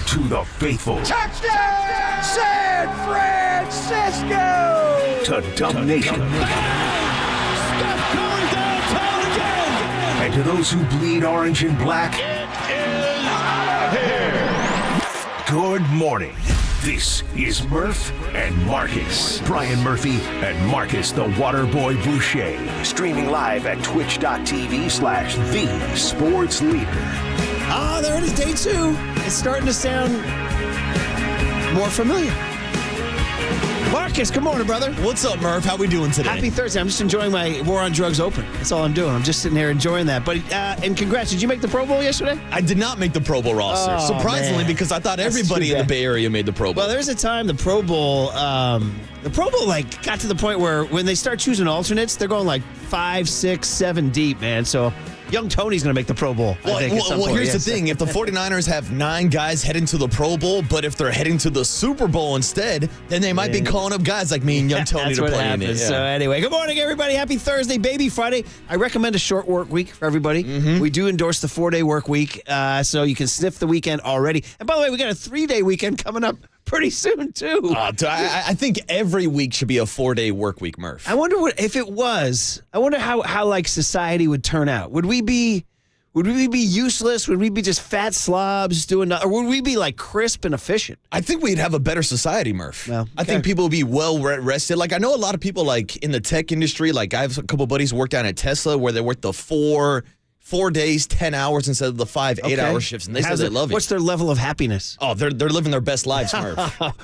to the faithful. Touchdown! San Francisco! To Dumb Nation. Steph Curry downtown again! And to those who bleed orange and black. It is out of here! Good morning. This is Murph and Marcus. Brian Murphy and Marcus the Waterboy Boucher. Streaming live at twitch.tv/thesportsleader. Ah, there it is, day 2. It's starting to sound more familiar. Marcus, good morning, brother. What's up, Murph? How we doing today? Happy Thursday. I'm just enjoying my War on Drugs Open. That's all I'm doing. I'm just sitting there enjoying that. But and congrats. Did you make the Pro Bowl yesterday? I did not make the Pro Bowl roster, Oh, surprisingly, man. because I thought That's everybody too in the bad. Bay Area made the Pro Bowl. Well, there's a time the Pro Bowl like got to the point where when they start choosing alternates, they're going like 5, 6, 7 deep, man. So young Tony's going to make the Pro Bowl. I think, at some point. Here's Yes. the thing. If the 49ers have 9 guys heading to the Pro Bowl, but if they're heading to the Super Bowl instead, then they might be calling up guys like me and young Tony That's to what play in it. happens. Yeah. So anyway, good morning, everybody. Happy Thursday, baby Friday. I recommend a short work week for everybody. Mm-hmm. We do endorse the 4-day work week, so you can sniff the weekend already. And by the way, we got a 3-day weekend coming up pretty soon, too. I think every week should be a 4-day work week, Murph. I wonder what if it was. I wonder how like society would turn out. Would we be useless? Would we be just fat slobs doing nothing? Or would we be like crisp and efficient? I think we'd have a better society, Murph. Well, I think people would be well rested. Like, I know a lot of people, like, in the tech industry, like, I have a couple buddies who work down at Tesla where they work the 4 days, 10 hours insteed of the 5 8-hour shifts, and they said they love it. What's their level of happiness? Oh, they're living their best lives, Murph.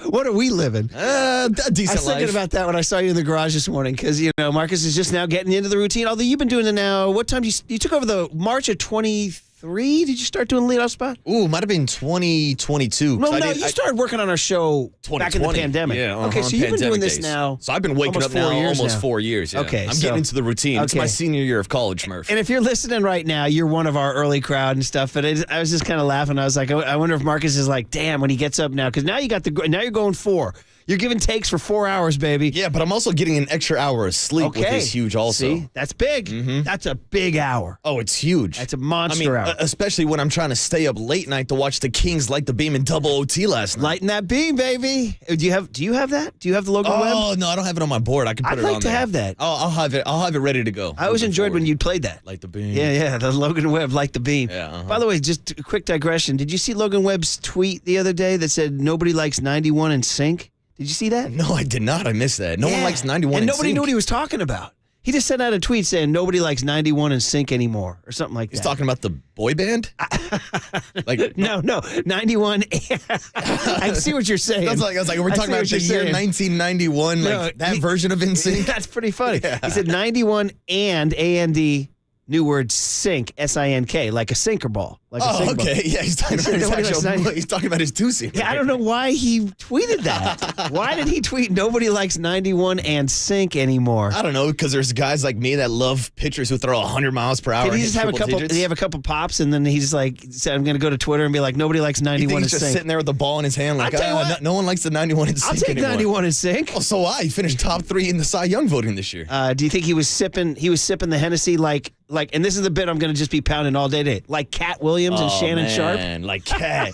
What are we living? A I decent was thinking life. about that when I saw you in the garage this morning because, Marcus is just now getting into the routine. Although you've been doing it now. What time you took over the March of 23? Did you start doing leadoff spot? Ooh, might have been 2022. No, you started working on our show back in the 2020. pandemic. Yeah, Okay, so you've been doing this days. now. So I've been waking almost up 4 now years almost now. 4 years. Yeah. Okay, I'm so- getting into the routine. It's my Okay. senior year of college, Murph. And if you're listening right now, you're one of our early crowd and stuff. But I was just kind of laughing. I was like, I wonder if Marcus is like, damn, when he gets up now, because now you're going 4. You're giving takes for 4 hours, baby. Yeah, but I'm also getting an extra hour of sleep, which is huge also. See, that's big. That's a big hour. Oh, it's huge. That's a monster hour. Especially when I'm trying to stay up late night to watch the Kings light the beam in double OT last night. Lighting that beam, baby. Do you have that? Do you have the Logan Web? Oh, no, I don't have it on my board. I can put I'd it on like to there. have that. Oh, I'll have it ready to go. I always enjoyed when you played that. Light the beam. Yeah, the Logan Webb, Light the Beam. Yeah, By the way, just a quick digression. Did you see Logan Webb's tweet the other day that said nobody likes 91 in sync? Did you see that? No, I did not. I missed that. No one likes 91 and in nobody sync. knew what he was talking about. He just sent out a tweet saying nobody likes 91 in sync anymore or something like He's that. talking about the boy band? No, 91. I see what you're saying. I was like, we're I talking see about what the you're year saying. 1991, like that version of NSYNC. That's pretty funny. He said 91 and A-N-D, new word sink, S-I-N-K, like a sinker ball. Like a Oh, sinker ball. okay. Yeah, he's talking about his nobody likes actual. 90. He's talking about his two-seater. Yeah, I don't know why he tweeted that. Why did he tweet nobody likes 91 and sync anymore? I don't know, because there's guys like me that love pitchers who throw 100 miles per hour. Did he and just hit have a triple couple? digits. Did he have a couple pops and then he just like said, "I'm going to go to Twitter and be like, nobody likes You 91 think and he's just sync." sitting there with the ball in his hand, like, I'll tell you what. no one likes the 91 and I'll sync take anymore. 91 and sync. Oh, so I finished top 3 in the Cy Young voting this year. Do you think he was sipping? He was sipping the Hennessy like, and this is the bit I'm going to just be pounding all day, like Cat Williams and Shannon Sharp. Like cat.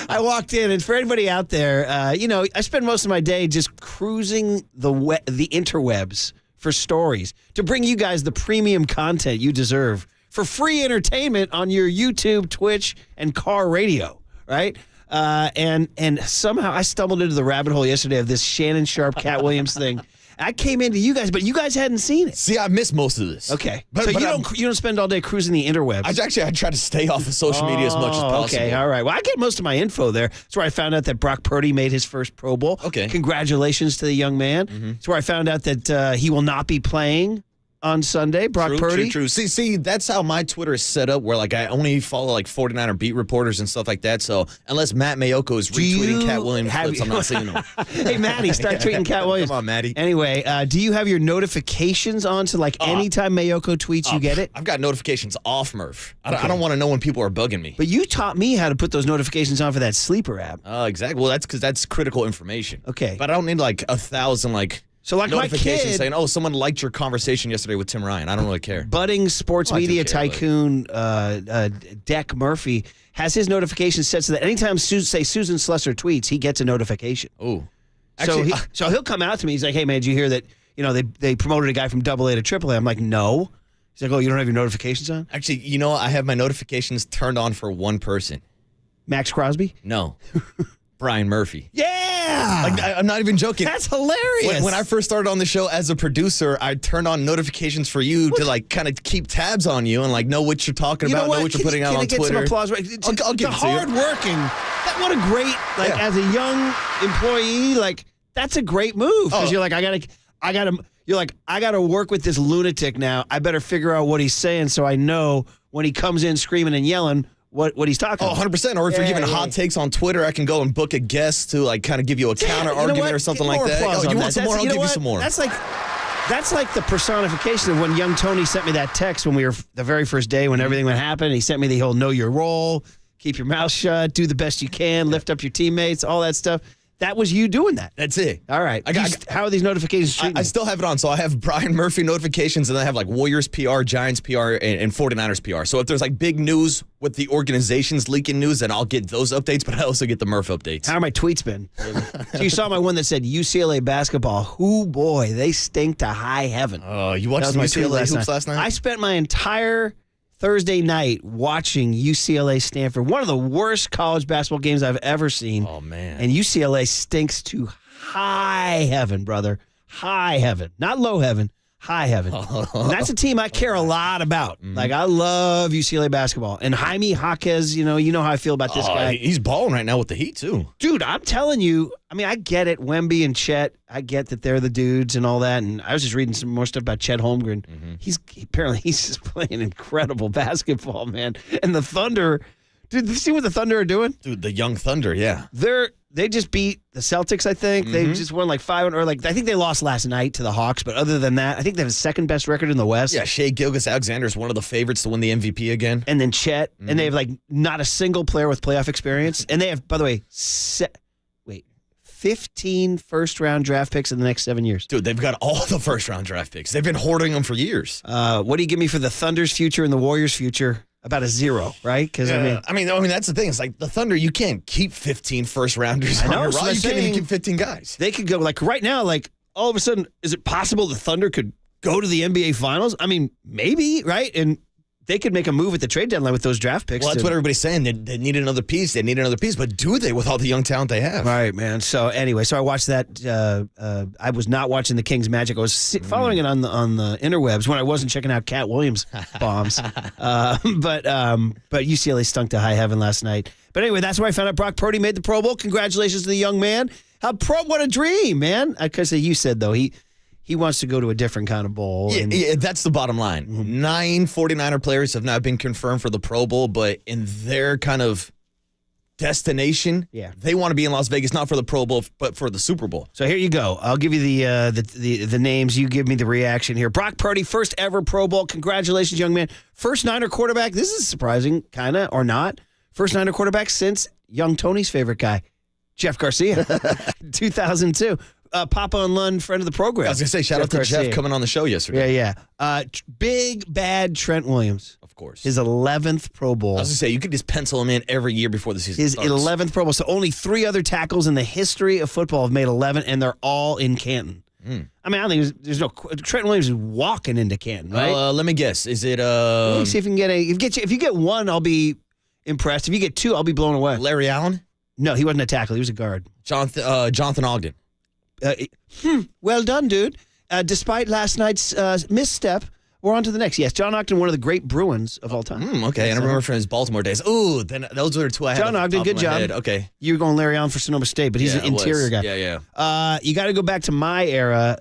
I walked in, and for anybody out there, I spend most of my day just cruising the interwebs for stories to bring you guys the premium content you deserve for free entertainment on your YouTube, Twitch, and car radio, right? And somehow I stumbled into the rabbit hole yesterday of this Shannon Sharp, Cat Williams thing. I came into you guys, but you guys hadn't seen it. See, I missed most of this. Okay, But so you don't spend all day cruising the interwebs. I try to stay off of social media as much as possible. Okay, all right. Well, I get most of my info there. That's where I found out that Brock Purdy made his first Pro Bowl. Okay. Congratulations to the young man. That's where I found out that he will not be playing on Sunday, Brock Purdy. True. See, that's how my Twitter is set up, where like I only follow like 49er beat reporters and stuff like that. So unless Matt Mayoko is retweeting Cat Williams clips, I'm not seeing them. Hey, Maddie, start tweeting Cat Williams. Come on, Maddie. Anyway, do you have your notifications on to like anytime Mayoko tweets, you get it? I've got notifications off, Murph. I don't want to know when people are bugging me. But you taught me how to put those notifications on for that sleeper app. Exactly. Well, that's because that's critical information. Okay. But I don't need like 1,000 like So like my notification kid, saying, "Oh, someone liked your conversation yesterday with Tim Ryan." I don't really care. budding sports Oh, I do media care, tycoon Deck Murphy has his notifications set so that anytime Susan Slusser tweets, he gets a notification. Oh, So he'll come out to me. He's like, "Hey man, did you hear that? You know they promoted a guy from AA to AAA?" I'm like, "No." He's like, "Oh, you don't have your notifications on?" actually, I have my notifications turned on for one person. Max Crosby? No, Brian Murphy. Yeah, Like I'm not even joking. that's hilarious. When I first started on the show as a producer, I turned on notifications for you to like kind of keep tabs on you and like know what you're talking about, know what you're putting out on Can I get Twitter. some applause? Right? I'll give the it to you. hardworking. What a great as a young employee, like that's a great move because you're like I gotta work with this lunatic now. I better figure out what he's saying so I know when he comes in screaming and yelling what he's talking about. 100%. Or if you're giving hot takes on Twitter, I can go and book a guest to like kind of give you a counter argument or something like that. Oh, you want some more? I'll give you some more. That's like the personification of when young Tony sent me that text when we were the very first day when everything would happen. He sent me the whole know your role, keep your mouth shut, do the best you can, lift up your teammates, all that stuff. That was you doing that. That's it. All right. How are these notifications treating I you? still have it on. So I have Brian Murphy notifications, and then I have like Warriors PR, Giants PR, and 49ers PR. So if there's like big news with the organizations leaking news, then I'll get those updates, but I also get the Murph updates. How are my tweets been? So you saw my one that said UCLA basketball. Ooh, boy, they stink to high heaven. Oh, you watched That was my my tweet UCLA hoops last night? I spent my entire Thursday night watching UCLA Stanford, one of the worst college basketball games I've ever seen. Oh, man. And UCLA stinks to high heaven, brother. High heaven. Not low heaven, high heaven. And that's a team I care a lot about. Like, I love UCLA basketball. And Jaime Jaquez, you know how I feel about this guy. He's balling right now with the Heat, too. Dude, I'm telling you, I mean, I get it. Wemby and Chet, I get that they're the dudes and all that. And I was just reading some more stuff about Chet Holmgren. Apparently he's just playing incredible basketball, man. And the Thunder, dude, you see what the Thunder are doing? Dude, the Young Thunder, yeah. They just beat the Celtics, I think. They just won like 5, or like I think they lost last night to the Hawks. But other than that, I think they have the second best record in the West. Yeah, Shai Gilgeous-Alexander is one of the favorites to win the MVP again. And then Chet, and they have like not a single player with playoff experience. And they have, by the way, 15 first-round draft picks in the next 7 years. Dude, they've got all the first-round draft picks. They've been hoarding them for years. What do you give me for the Thunder's future and the Warriors' future? About a 0, right? Because I mean, that's the thing. It's like the Thunder, you can't keep 15 first-rounders on your roster. You can't even keep 15 guys. They could go, like right now, like all of a sudden, is it possible the Thunder could go to the NBA Finals? I mean, maybe, right? And they could make a move at the trade deadline with those draft picks. Well, that's what everybody's saying. They need another piece. They need another piece. But do they with all the young talent they have? All right, man. So anyway, I watched that. I was not watching the Kings Magic. I was following it on the interwebs when I wasn't checking out Cat Williams bombs. But UCLA stunk to high heaven last night. But anyway, that's where I found out Brock Purdy made the Pro Bowl. Congratulations to the young man. What a dream, man. Because you said though he wants to go to a different kind of bowl. Yeah, that's the bottom line. 9 49er players have not been confirmed for the Pro Bowl, but in their kind of destination, they want to be in Las Vegas, not for the Pro Bowl, but for the Super Bowl. So here you go. I'll give you the names. You give me the reaction here. Brock Purdy, first ever Pro Bowl. Congratulations, young man. First Niner quarterback. This is surprising, kind of, or not. First Niner quarterback since young Tony's favorite guy, Jeff Garcia, 2002. Papa and Lund, friend of the program. I was going to say, shout out to Jeff coming on the show yesterday. Yeah. Big, bad Trent Williams. Of course. His 11th Pro Bowl. I was going to say, you could just pencil him in every year before the season His starts. 11th Pro Bowl. So only 3 other tackles in the history of football have made 11, and they're all in Canton. I mean, I don't think there's no Trent Williams is walking into Canton, right? Let me guess. Is it Let me see if you can get if you get 1, I'll be impressed. If you get 2, I'll be blown away. Larry Allen? No, he wasn't a tackle. He was a guard. Jonathan Ogden. Well done, dude. Despite last night's misstep, we're on to the next. Yes, John Ogden, one of the great Bruins of all time. Okay, and I remember from his Baltimore days. Ooh, then those are the 2 I had. John Ogden, good job. Head. Okay. You were going Larry Allen for Sonoma State, but he's an interior guy. Yeah. You got to go back to my era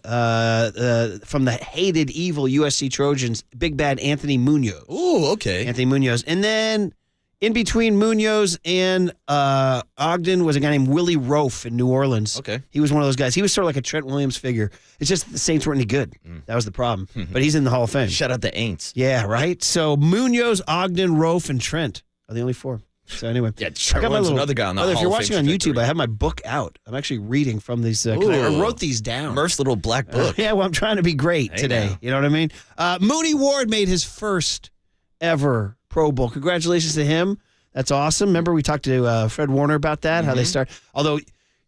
from the hated, evil USC Trojans, big bad Anthony Munoz. Ooh, okay. Anthony Munoz. And then in between Munoz and Ogden was a guy named Willie Rofe in New Orleans. Okay. He was one of those guys. He was sort of like a Trent Williams figure. It's just the Saints weren't any good. That was the problem. But he's in the Hall of Fame. Shout out the Aints. Yeah, right? So Munoz, Ogden, Rofe, and Trent are the only 4. So anyway, Yeah, Trent Williams, another guy on the If Hall you're of watching Fame on YouTube, trajectory. I have my book out. I'm actually reading from these. I wrote these down. Murph's little black book. Yeah, well, I'm trying to be great today. now. You know what I mean? Mooney Ward made his first ever Pro Bowl. Congratulations to him. That's awesome. Remember we talked to Fred Warner about that, how they start. Although,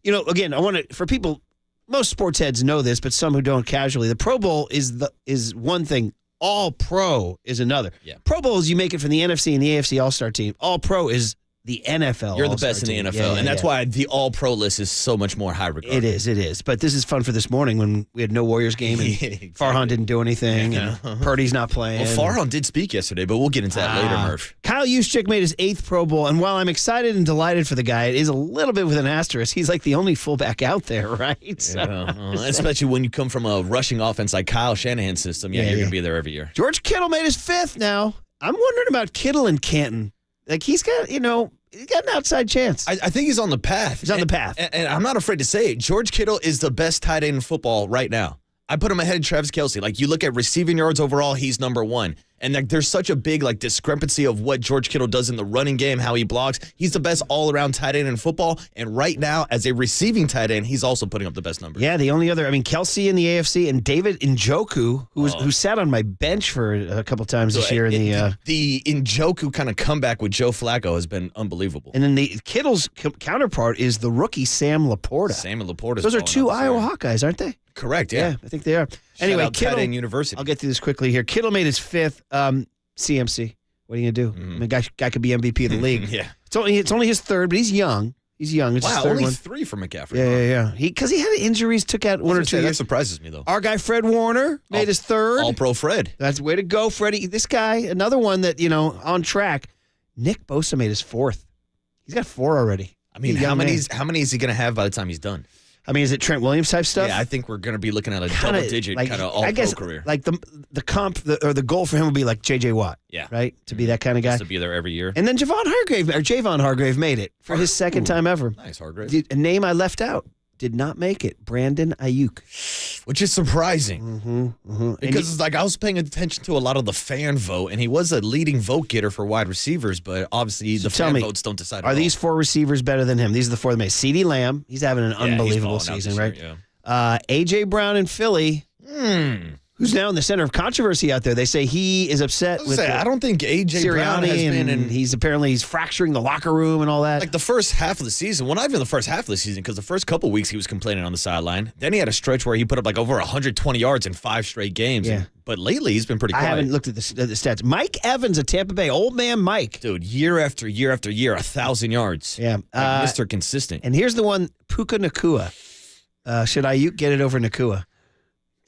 again, I want to, for people, most sports heads know this, but some who don't casually, the Pro Bowl is one thing. All Pro is another. Yeah. Pro Bowl is you make it from the NFC and the AFC All-Star team. All Pro is the NFL. You're the All-Star best in team. the NFL, Yeah, and that's yeah. why the All-Pro list is so much more high regard. It is. But this is fun for this morning when we had no Warriors game and Exactly. Farhan didn't do anything and Purdy's not playing. Well, Farhan did speak yesterday, but we'll get into that later, Murph. Kyle Juszczyk made his 8th Pro Bowl, and while I'm excited and delighted for the guy, it is a little bit with an asterisk. He's like the only fullback out there, right? So, Especially when you come from a rushing offense like Kyle Shanahan's system. Yeah, you're going to be there every year. George Kittle made his 5th now. I'm wondering about Kittle and Canton. Like, he's got, he's got an outside chance. I think he's on the path. He's on the path. And I'm not afraid to say it. George Kittle is the best tight end in football right now. I put him ahead of Travis Kelce. Like, you look at receiving yards overall, he's number 1. And like, there's such a big discrepancy of what George Kittle does in the running game, how he blocks. He's the best all-around tight end in football. And right now, as a receiving tight end, he's also putting up the best numbers. Yeah, the only other, Kelce in the AFC and David Njoku, who sat on my bench for a couple times this year. The Njoku kind of comeback with Joe Flacco has been unbelievable. And then the Kittle's counterpart is the rookie Sam Laporta. Sam Laporta. Those are 2 Iowa Hawkeyes, aren't they? Correct, yeah. I think they are. Anyway, Shout out Kittle. Tight End University. I'll get through this quickly here. Kittle made his 5th. CMC. What are you gonna do? Guy could be MVP of the league. Yeah. It's only his 3rd, but he's young. He's young. It's his Wow, 3rd only one. 3 for McCaffrey. Yeah. Because he had injuries, took out 1 or 2 That years. surprises me, though. Our guy Fred Warner made his 3rd. All-Pro Fred. That's the way to go, Freddie. This guy, another one that on track. Nick Bosa made his 4th. He's got 4 already. I mean, He's a how young many man. is he going to have by the time he's done? Is it Trent Williams type stuff? Yeah, I think we're going to be looking at a double-digit kind of all-pro career. Like the comp or the goal for him would be like J.J. Watt. Yeah. Right? To be that kind of guy. Just to be there every year. And then Javon Hargrave made it for his 2nd time ever. Nice, Hargrave. A name I left out did not make it. Brandon Ayuk. Which is surprising. Because I was paying attention to a lot of the fan vote, and he was a leading vote getter for wide receivers, but obviously the fan votes don't decide. Are these 4 receivers better than him? These are the 4 that made. CeeDee Lamb, he's having an unbelievable he's balling out season, this right? year, yeah. A.J. Brown in Philly. Who's now in the center of controversy out there. They say he is upset with I don't think A.J. Brown has been in he's fracturing the locker room and all that. like the first half of the season. Well, not even the first half of the season, because the first couple weeks he was complaining on the sideline. Then he had a stretch where he put up over 120 yards in 5 straight games. Yeah. But lately he's been pretty quiet. I haven't looked at the stats. Mike Evans of Tampa Bay, old man Mike. Dude, year after year after year, 1,000 yards. Yeah. Mr. Consistent. And here's the one, Puka Nacua. Should Ayuk get it over Nacua?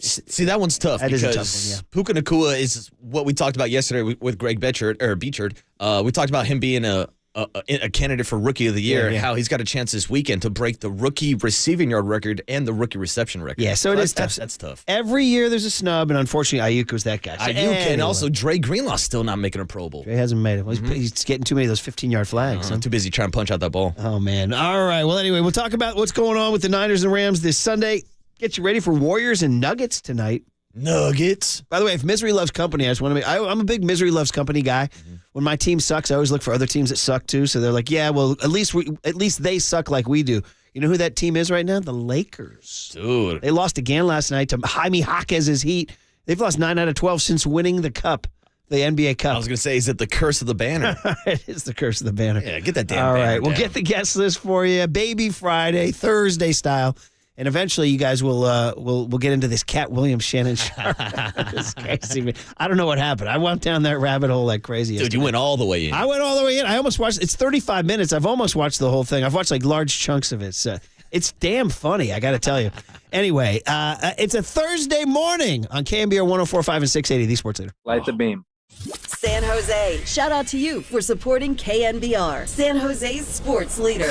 See, that one's tough That is because a tough one, yeah. Puka Nacua is what we talked about yesterday with Greg Beechard. We talked about him being a candidate for Rookie of the Year, Yeah. how he's got a chance this weekend to break the rookie receiving yard record and the rookie reception record. Yeah, so it is tough. That's tough. Every year there's a snub, and unfortunately Ayuk was that guy. So And also Dre Greenlaw's still not making a Pro Bowl. He hasn't made it. Well, he's getting too many of those 15-yard flags. I'm too busy trying to punch out that ball. Oh, man. All right. Well, anyway, we'll talk about what's going on with the Niners and Rams this Sunday. Get you ready for Warriors and Nuggets tonight. Nuggets. By the way, if misery loves company, I just want to I'm a big misery loves company guy. When my team sucks, I always look for other teams that suck too. So they're like, yeah, well, at least they suck like we do. You know who that team is right now? The Lakers. Dude. They lost again last night to Jaime Jaquez's Heat. They've lost 9 out of 12 since winning the cup, the NBA Cup. I was going to say, is it the curse of the banner? It is the curse of the banner. Yeah, get that damn All banner right, we'll down. get the guest list for you. Baby Friday, Thursday style. And eventually, you guys will get into this Cat Williams Shannon Sharp. It's crazy. Man. I don't know what happened. I went down that rabbit hole like crazy. Dude, you went all the way in. I went all the way in. I almost watched. It's 35 minutes. I've almost watched the whole thing. I've watched large chunks of it. So it's damn funny. I got to tell you. Anyway, it's a Thursday morning on KNBR 104.5 and 680, the Sports Leader. Light the beam. San Jose, shout out to you for supporting KNBR, San Jose's sports leader.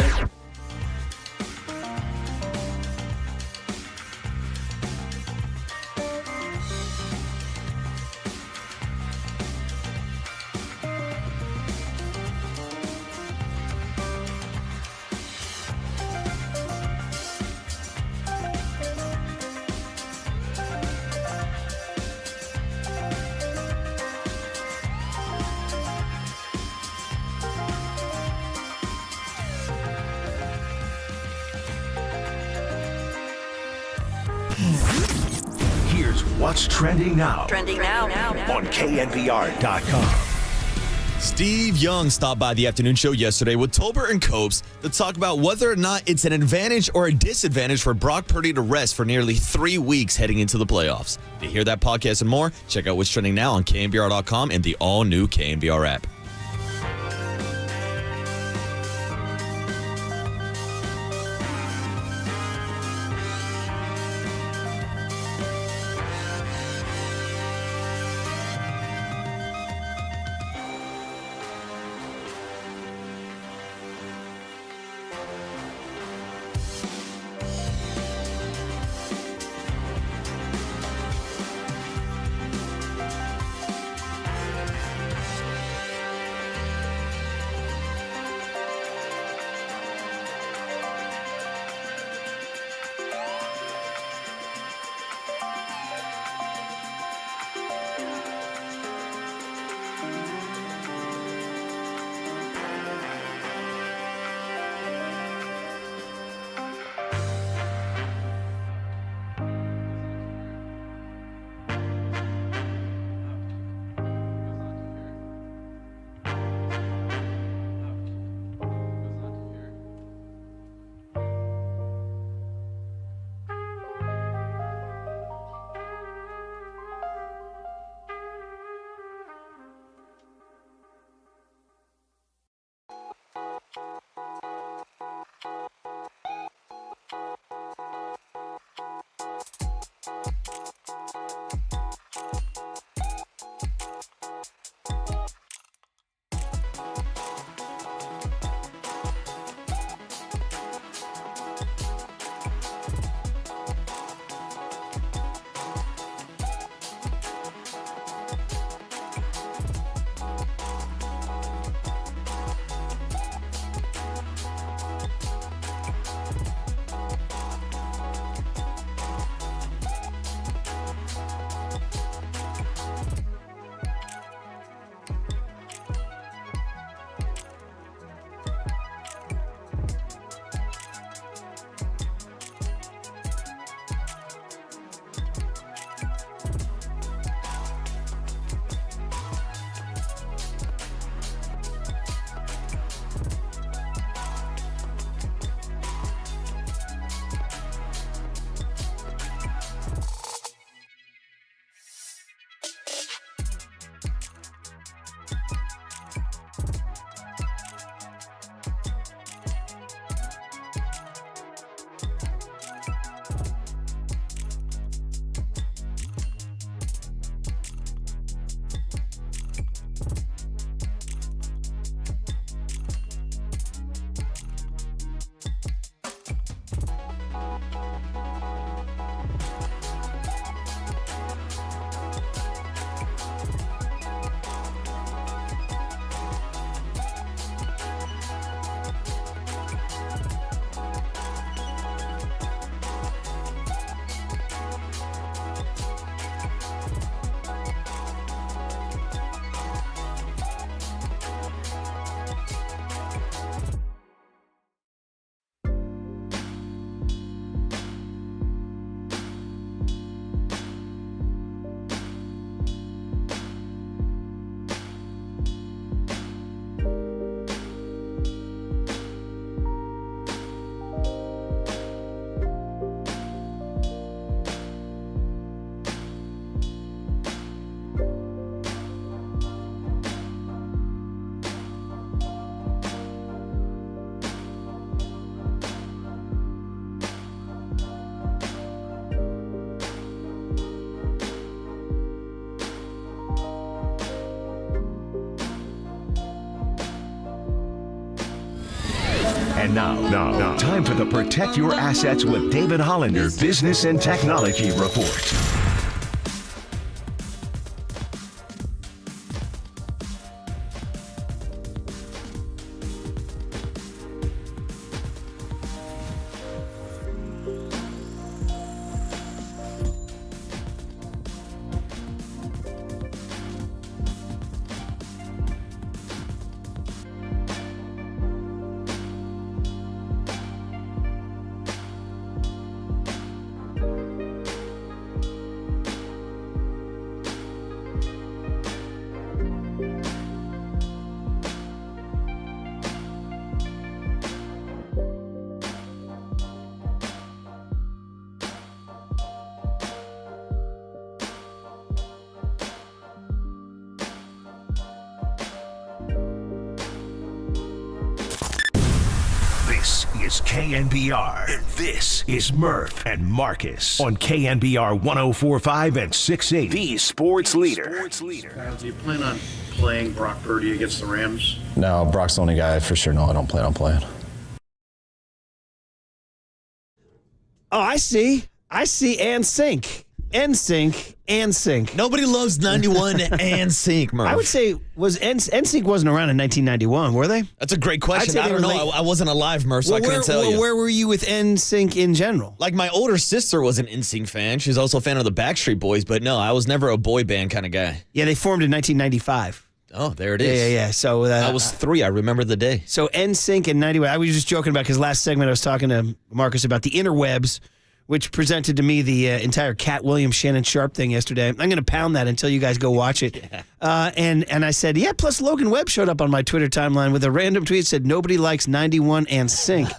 Here's what's trending now Trending now. on KNBR.com. Steve Young stopped by the afternoon show yesterday with Tolbert and Copes to talk about whether or not it's an advantage or a disadvantage for Brock Purdy to rest for nearly 3 weeks heading into the playoffs. To hear that podcast and more, check out what's trending now on KNBR.com and the all-new KNBR app. And now, time for the Protect Your Assets with David Hollander Business and Technology Report. is KNBR. And this is Murph and Marcus on KNBR 104.5 and 680. The sports leader. Do you plan on playing Brock Purdy against the Rams? No, Brock's the only guy for sure. No, I don't plan on playing. Oh, I see. And sync. NSYNC and sync. Nobody loves 91 and sync, Murph. I would say NSYNC wasn't around in 1991, were they? That's a great question. I'd say I don't they were know. late. I wasn't alive, Murph, so I couldn't tell you. Where were you with NSYNC in general? Like, my older sister was an NSYNC fan. She's also a fan of the Backstreet Boys, but no, I was never a boy band kind of guy. Yeah, they formed in 1995. Oh, there it is. Yeah. So I was 3. I remember the day. So NSYNC in 91. I was just joking about because last segment I was talking to Marcus about the interwebs, which presented to me the entire Cat Williams, Shannon Sharp thing yesterday. I'm going to pound that until you guys go watch it. Yeah. And I said, yeah, plus Logan Webb showed up on my Twitter timeline with a random tweet that said, nobody likes 91 and sync.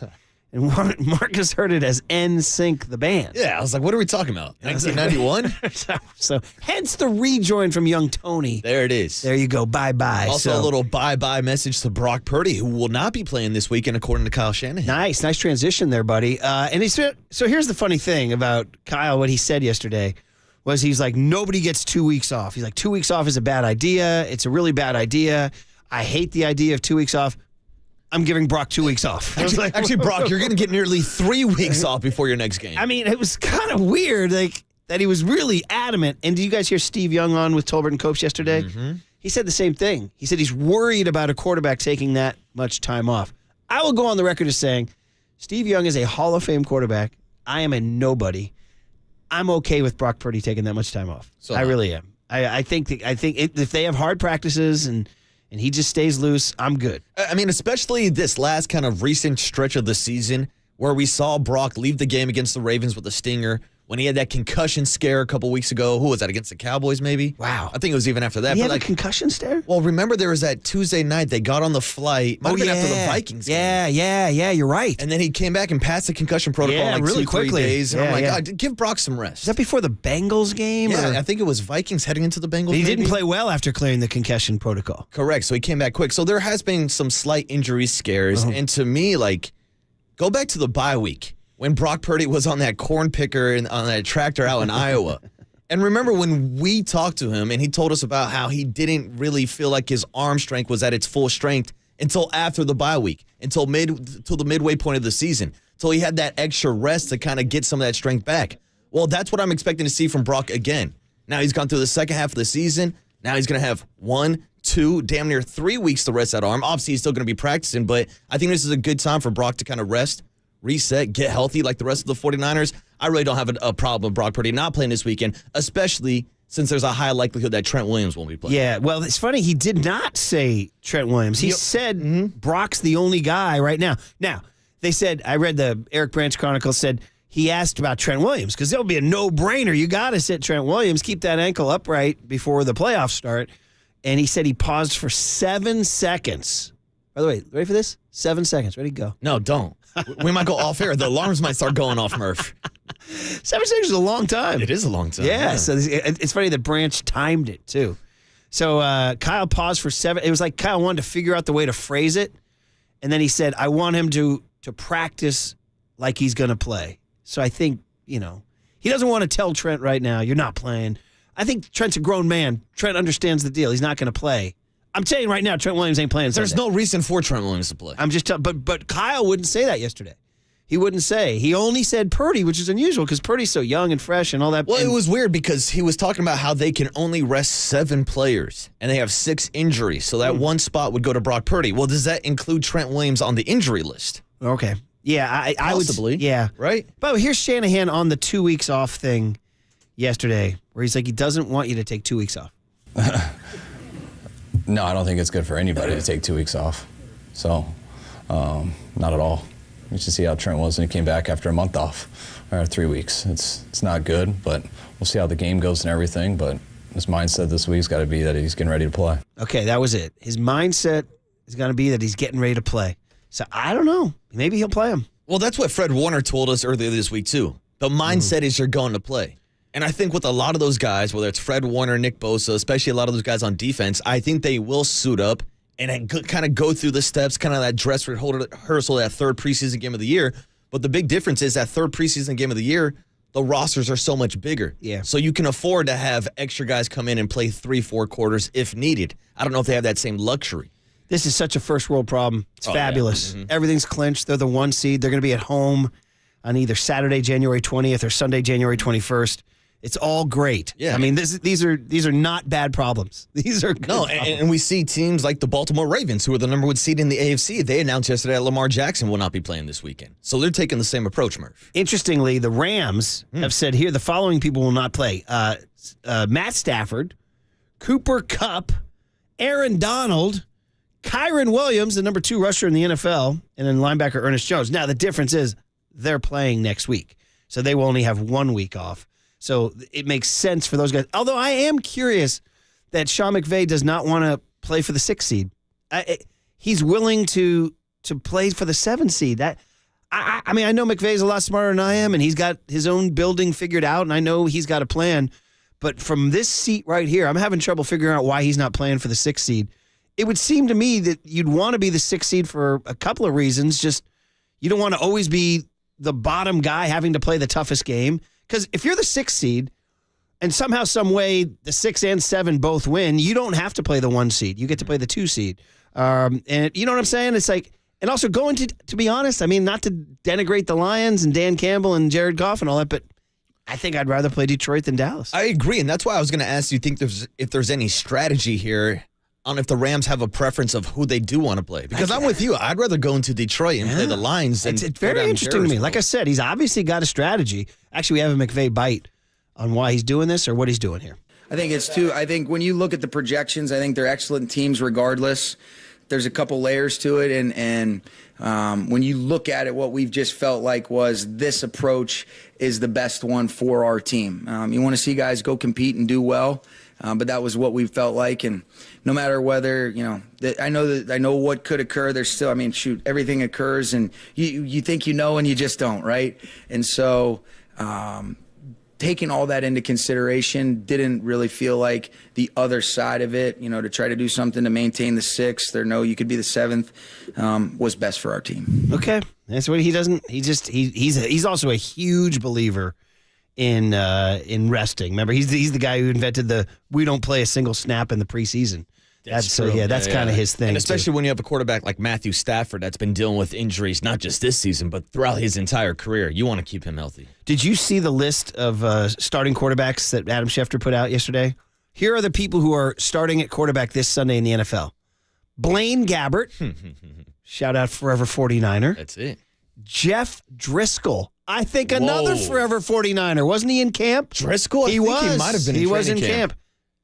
And Marcus heard it as NSYNC, the band. Yeah, I was like, what are we talking about? 1991? so hence the rejoin from young Tony. There it is. There you go. Bye-bye. Also, a little bye-bye message to Brock Purdy, who will not be playing this weekend, according to Kyle Shanahan. Nice transition there, buddy. So here's the funny thing about Kyle, what he said yesterday was he's like, nobody gets 2 weeks off. He's like, 2 weeks off is a bad idea. It's a really bad idea. I hate the idea of 2 weeks off. I'm giving Brock 2 weeks off. Actually, Brock, you're going to get nearly 3 weeks off before your next game. I mean, it was kind of weird that he was really adamant. And did you guys hear Steve Young on with Tolbert and Copes yesterday? Mm-hmm. He said the same thing. He said he's worried about a quarterback taking that much time off. I will go on the record as saying Steve Young is a Hall of Fame quarterback. I am a nobody. I'm okay with Brock Purdy taking that much time off. I really am. I think if they have hard practices and he just stays loose, I'm good. I mean, especially this last kind of recent stretch of the season where we saw Brock leave the game against the Ravens with a stinger when he had that concussion scare a couple weeks ago. Who was that, against the Cowboys maybe? Wow. I think it was even after that. He had a concussion scare? Well, remember there was that Tuesday night they got on the flight. Might have been after the Vikings game. Yeah, you're right. And then he came back and passed the concussion protocol in like really 2-3 quickly. days. And I'm like, God, give Brock some rest. Is that before the Bengals game? Yeah, or? I think it was Vikings heading into the Bengals. He didn't play well after clearing the concussion protocol. Correct. So he came back quick. So there has been some slight injury scares. And to me, like, go back to the bye week when Brock Purdy was on that corn picker and on that tractor out in Iowa. And remember when we talked to him and he told us about how he didn't really feel like his arm strength was at its full strength until after the bye week, until the midway point of the season, until he had that extra rest to kind of get some of that strength back. Well, that's what I'm expecting to see from Brock again. Now he's gone through the second half of the season. Now he's going to have 1, 2, damn near 3 weeks to rest that arm. Obviously, he's still going to be practicing, but I think this is a good time for Brock to kind of rest, reset, get healthy like the rest of the 49ers. I really don't have a problem with Brock Purdy not playing this weekend, especially since there's a high likelihood that Trent Williams won't be playing. Yeah, well, it's funny. He did not say Trent Williams. He said Brock's the only guy right now. Now, they said, I read the Eric Branch Chronicle said he asked about Trent Williams because it'll be a no-brainer. You got to sit Trent Williams, keep that ankle upright before the playoffs start. And he said he paused for 7 seconds. By the way, ready for this? 7 seconds. Ready to go. No, don't. We might go off air. The alarms might start going off, Murph. 7 seconds is a long time. It is a long time. Yeah, so it's funny that Branch timed it, too. So Kyle paused for 7. It was like Kyle wanted to figure out the way to phrase it. And then he said, I want him to practice like he's going to play. So I think, he doesn't want to tell Trent right now, you're not playing. I think Trent's a grown man. Trent understands the deal. He's not going to play. I'm telling you right now, Trent Williams ain't playing Sunday. There's no reason for Trent Williams to play. I'm just but Kyle wouldn't say that yesterday. He wouldn't say. He only said Purdy, which is unusual because Purdy's so young and fresh and all that. Well, it was weird because he was talking about how they can only rest 7 players and they have 6 injuries. So that one spot would go to Brock Purdy. Well, does that include Trent Williams on the injury list? Okay. Yeah, I would. Possibly. Yeah. Right? But here's Shanahan on the 2 weeks off thing yesterday where he's like, he doesn't want you to take 2 weeks off. No, I don't think it's good for anybody to take 2 weeks off. So, not at all. You should see how Trent was when he came back after a month off, or 3 weeks. It's not good, but we'll see how the game goes and everything. But his mindset this week's got to be that he's getting ready to play. Okay, that was it. His mindset is going to be that he's getting ready to play. So I don't know. Maybe he'll play him. Well, that's what Fred Warner told us earlier this week, too. The mindset is you're going to play. And I think with a lot of those guys, whether it's Fred Warner, Nick Bosa, especially a lot of those guys on defense, I think they will suit up and kind of go through the steps, kind of that dress rehearsal, that third preseason game of the year. But the big difference is that third preseason game of the year, the rosters are so much bigger. Yeah. So you can afford to have extra guys come in and play 3-4 quarters if needed. I don't know if they have that same luxury. This is such a first world problem. It's fabulous. Yeah. Mm-hmm. Everything's clinched. They're the 1 seed. They're going to be at home on either Saturday, January 20th or Sunday, January 21st. It's all great. Yeah. I mean, these are not bad problems. These are good problems. And we see teams like the Baltimore Ravens, who are the number 1 seed in the AFC. They announced yesterday that Lamar Jackson will not be playing this weekend. So they're taking the same approach, Murph. Interestingly, the Rams have said here the following people will not play. Matt Stafford, Cooper Kupp, Aaron Donald, Kyron Williams, the number 2 rusher in the NFL, and then linebacker Ernest Jones. Now, the difference is they're playing next week, so they will only have 1 week off. So it makes sense for those guys. Although I am curious that Sean McVay does not want to play for the 6 seed. He's willing to play for the 7 seed. I mean, I know McVay's a lot smarter than I am, and he's got his own building figured out, and I know he's got a plan. But from this seat right here, I'm having trouble figuring out why he's not playing for the 6 seed. It would seem to me that you'd want to be the 6 seed for a couple of reasons. Just you don't want to always be the bottom guy having to play the toughest game. Because if you're the 6 seed and somehow, some way, the 6 and 7 both win, you don't have to play the 1 seed. You get to play the 2 seed. And you know what I'm saying? It's like, and also going to be honest, I mean, not to denigrate the Lions and Dan Campbell and Jared Goff and all that, but I think I'd rather play Detroit than Dallas. I agree, and that's why I was going to ask you, if there's any strategy here on if the Rams have a preference of who they do want to play. Because I'm with you. I'd rather go into Detroit and play the Lions. It's very interesting to me. Like I said, he's obviously got a strategy. Actually, we have a McVay bite on why he's doing this or what he's doing here. I think when you look at the projections, I think they're excellent teams regardless. There's a couple layers to it, and when you look at it, what we've just felt like was this approach is the best one for our team. You want to see guys go compete and do well, but that was what we felt like. And no matter whether, I know what could occur. There's still, everything occurs, and you think and you just don't, right? And so taking all that into consideration, didn't really feel like the other side of it, to try to do something to maintain the 6th or no, you could be the 7th, was best for our team. Okay. That's what he doesn't. He's also a huge believer in resting. Remember, he's the guy who invented the we don't play a single snap in the preseason. That's kind of his thing. And especially when you have a quarterback like Matthew Stafford that's been dealing with injuries not just this season, but throughout his entire career. You want to keep him healthy. Did you see the list of starting quarterbacks that Adam Schefter put out yesterday? Here are the people who are starting at quarterback this Sunday in the NFL. Blaine Gabbert. Shout out Forever 49er. That's it. Jeff Driscoll. I think another Forever 49er. Wasn't he in camp? Driscoll? He might have been in He was in camp.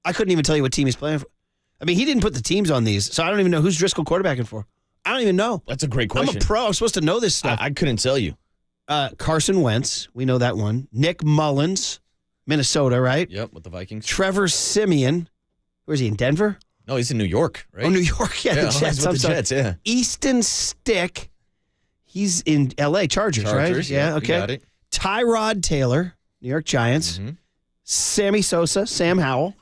I couldn't even tell you what team he's playing for. I mean, he didn't put the teams on these, so I don't even know who's Driscoll quarterbacking for. I don't even know. That's a great question. I'm a pro. I'm supposed to know this stuff. I couldn't tell you. Carson Wentz. We know that one. Nick Mullins, Minnesota, right? Yep, with the Vikings. Trevor Siemian. Where is he, in Denver? No, he's in New York, right? Oh, New York. Yeah, the Jets. With the Jets, yeah. Easton Stick. He's in L.A. Chargers, right? Yeah, okay. got it. Tyrod Taylor, New York Giants. Mm-hmm. Sammy Sosa, Sam Howell.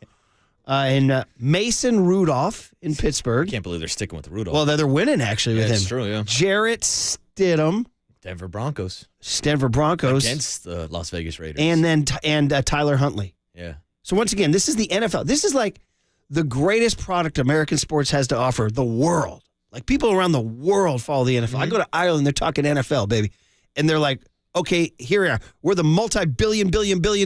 And Mason Rudolph in Pittsburgh. I can't believe they're sticking with Rudolph. Well, they're winning, actually, with him. That's true, yeah. Jarrett Stidham. Denver Broncos. Against the Las Vegas Raiders. And then Tyler Huntley. Yeah. So once again, this is the NFL. This is like the greatest product American sports has to offer the world. Like people around the world follow the NFL. Mm-hmm. I go to Ireland, they're talking NFL, baby. And they're like, okay, here we are. We're the multi-billion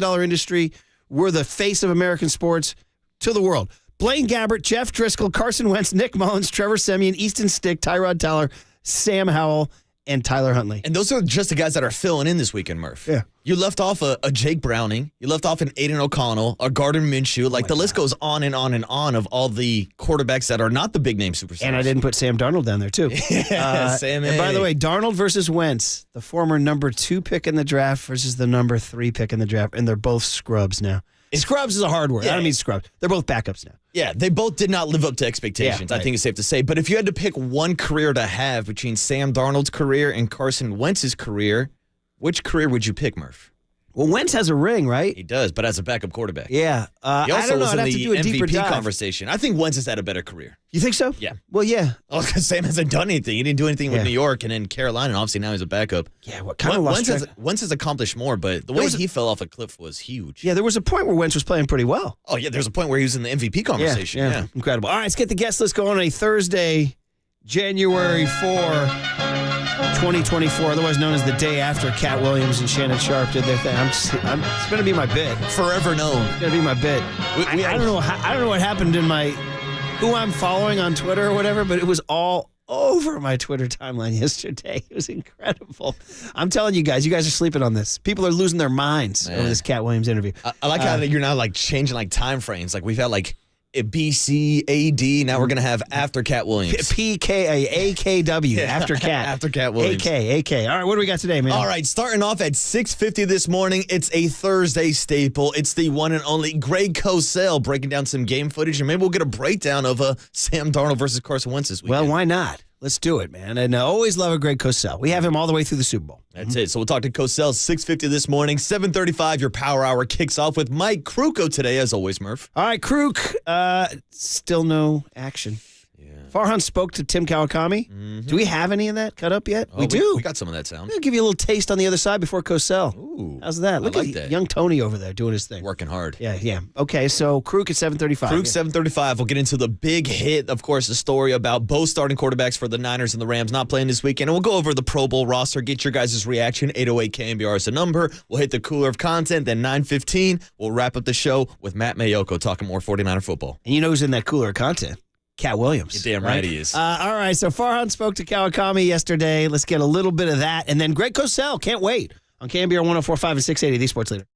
dollar industry. We're the face of American sports to the world. Blaine Gabbert, Jeff Driscoll, Carson Wentz, Nick Mullins, Trevor Siemian, Easton Stick, Tyrod Taylor, Sam Howell, and Tyler Huntley. And those are just the guys that are filling in this weekend, Murph. Yeah. You left off a Jake Browning. You left off an Aiden O'Connell, a Gardner Minshew. Like the list goes on and on and on of all the quarterbacks that are not the big name superstars. And I didn't put Sam Darnold down there, too. Sam. And by the way, Darnold versus Wentz, the former number 2 pick in the draft versus the number 3 pick in the draft, and they're both scrubs now. Scrubs is a hard word. Yeah. I don't mean scrubs. They're both backups now. Yeah, they both did not live up to expectations, Yeah, right. I think it's safe to say. But if you had to pick one career to have between Sam Darnold's career and Carson Wentz's career, which career would you pick, Murph? Well, Wentz has a ring, right? He does, but as a backup quarterback. Yeah. He I also don't know. was I'd in have to the do a deeper MVP dive. conversation. I think Wentz has had a better career. You think so? Yeah. Well, yeah. Oh, because Sam hasn't done anything. He didn't do anything with Yeah. New York and then Carolina, and obviously now he's a backup. Yeah, what kind of lost track? Wentz has accomplished more, but the way he fell off a cliff was huge. Yeah, there was a point where Wentz was playing pretty well. Oh, yeah, there's a point where he was in the MVP conversation. Yeah. Incredible. All right, let's get the guest list going on a Thursday, January 4, 2024, otherwise known as the day after Cat Williams and Shannon Sharp did their thing. It's going to be my bit. Forever known. It's going to be my bit. I don't know. I don't know what happened in who I'm following on Twitter or whatever, but it was all over my Twitter timeline yesterday. It was incredible. I'm telling you guys are sleeping on this. People are losing their minds over this Cat Williams interview. I like how you're now like changing like time frames. Like we've had like BC, AD. Now we're going to have after Cat Williams. PKA, AKW, after Cat. After Cat Williams. AK. All right, what do we got today, man? All right, starting off at 6:50 this morning, it's a Thursday staple. It's the one and only Greg Cosell breaking down some game footage, and maybe we'll get a breakdown of Sam Darnold versus Carson Wentz this weekend. Well, why not? Let's do it, man. And I always love a Greg Cosell. We have him all the way through the Super Bowl. That's it. So we'll talk to Cosell 6:50 this morning. 7:35, your Power Hour kicks off with Mike Kruko today, as always, Murph. All right, Kruk, still no action. Farhan spoke to Tim Kawakami. Mm-hmm. Do we have any of that cut up yet? We do. We got some of that sound. I'll give you a little taste on the other side before Cosell. Ooh, how's that? Look at that. young Tony over there doing his thing. Working hard. Yeah. Okay, so Kruk at 7:35. Kruk 7:35. We'll get into the big hit, of course, the story about both starting quarterbacks for the Niners and the Rams not playing this weekend. And we'll go over the Pro Bowl roster, get your guys' reaction. 808 KNBR is the number. We'll hit the cooler of content. Then 9:15, we'll wrap up the show with Matt Mayoko talking more 49er football. And you know who's in that cooler of content? Cat Williams. You're damn right he is. All right, so Farhan spoke to Kawakami yesterday. Let's get a little bit of that. And then Greg Cosell, can't wait, on KNBR 104.5 and 680, the Sports Leader.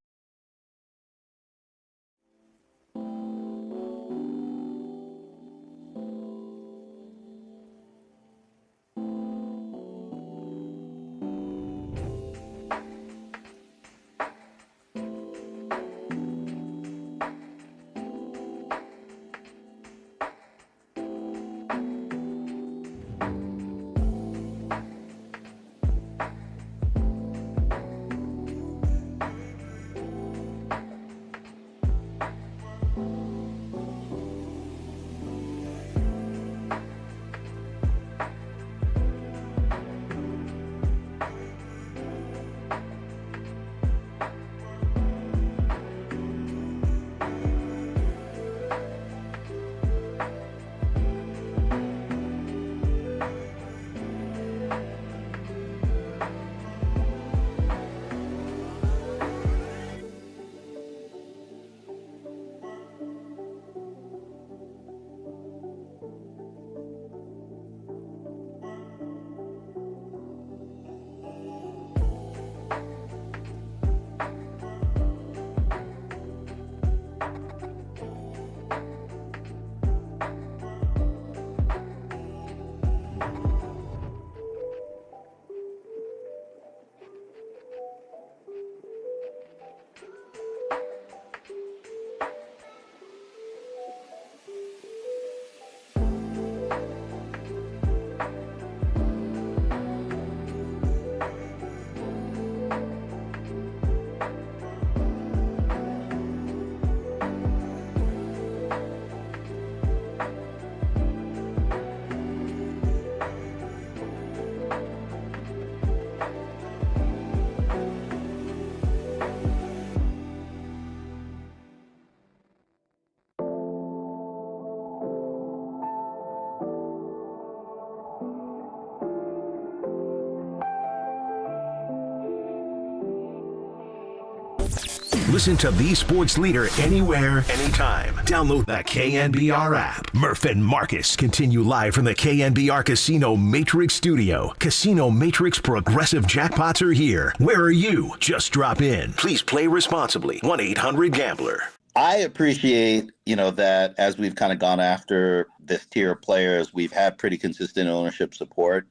Listen to the Sports Leader anywhere, anytime. Download the KNBR app. Murph and Marcus continue live from the KNBR Casino Matrix Studio. Casino Matrix progressive jackpots are here. Where are you? Just drop in. Please play responsibly. 1-800-GAMBLER. I appreciate, that as we've kind of gone after this tier of players, we've had pretty consistent ownership support.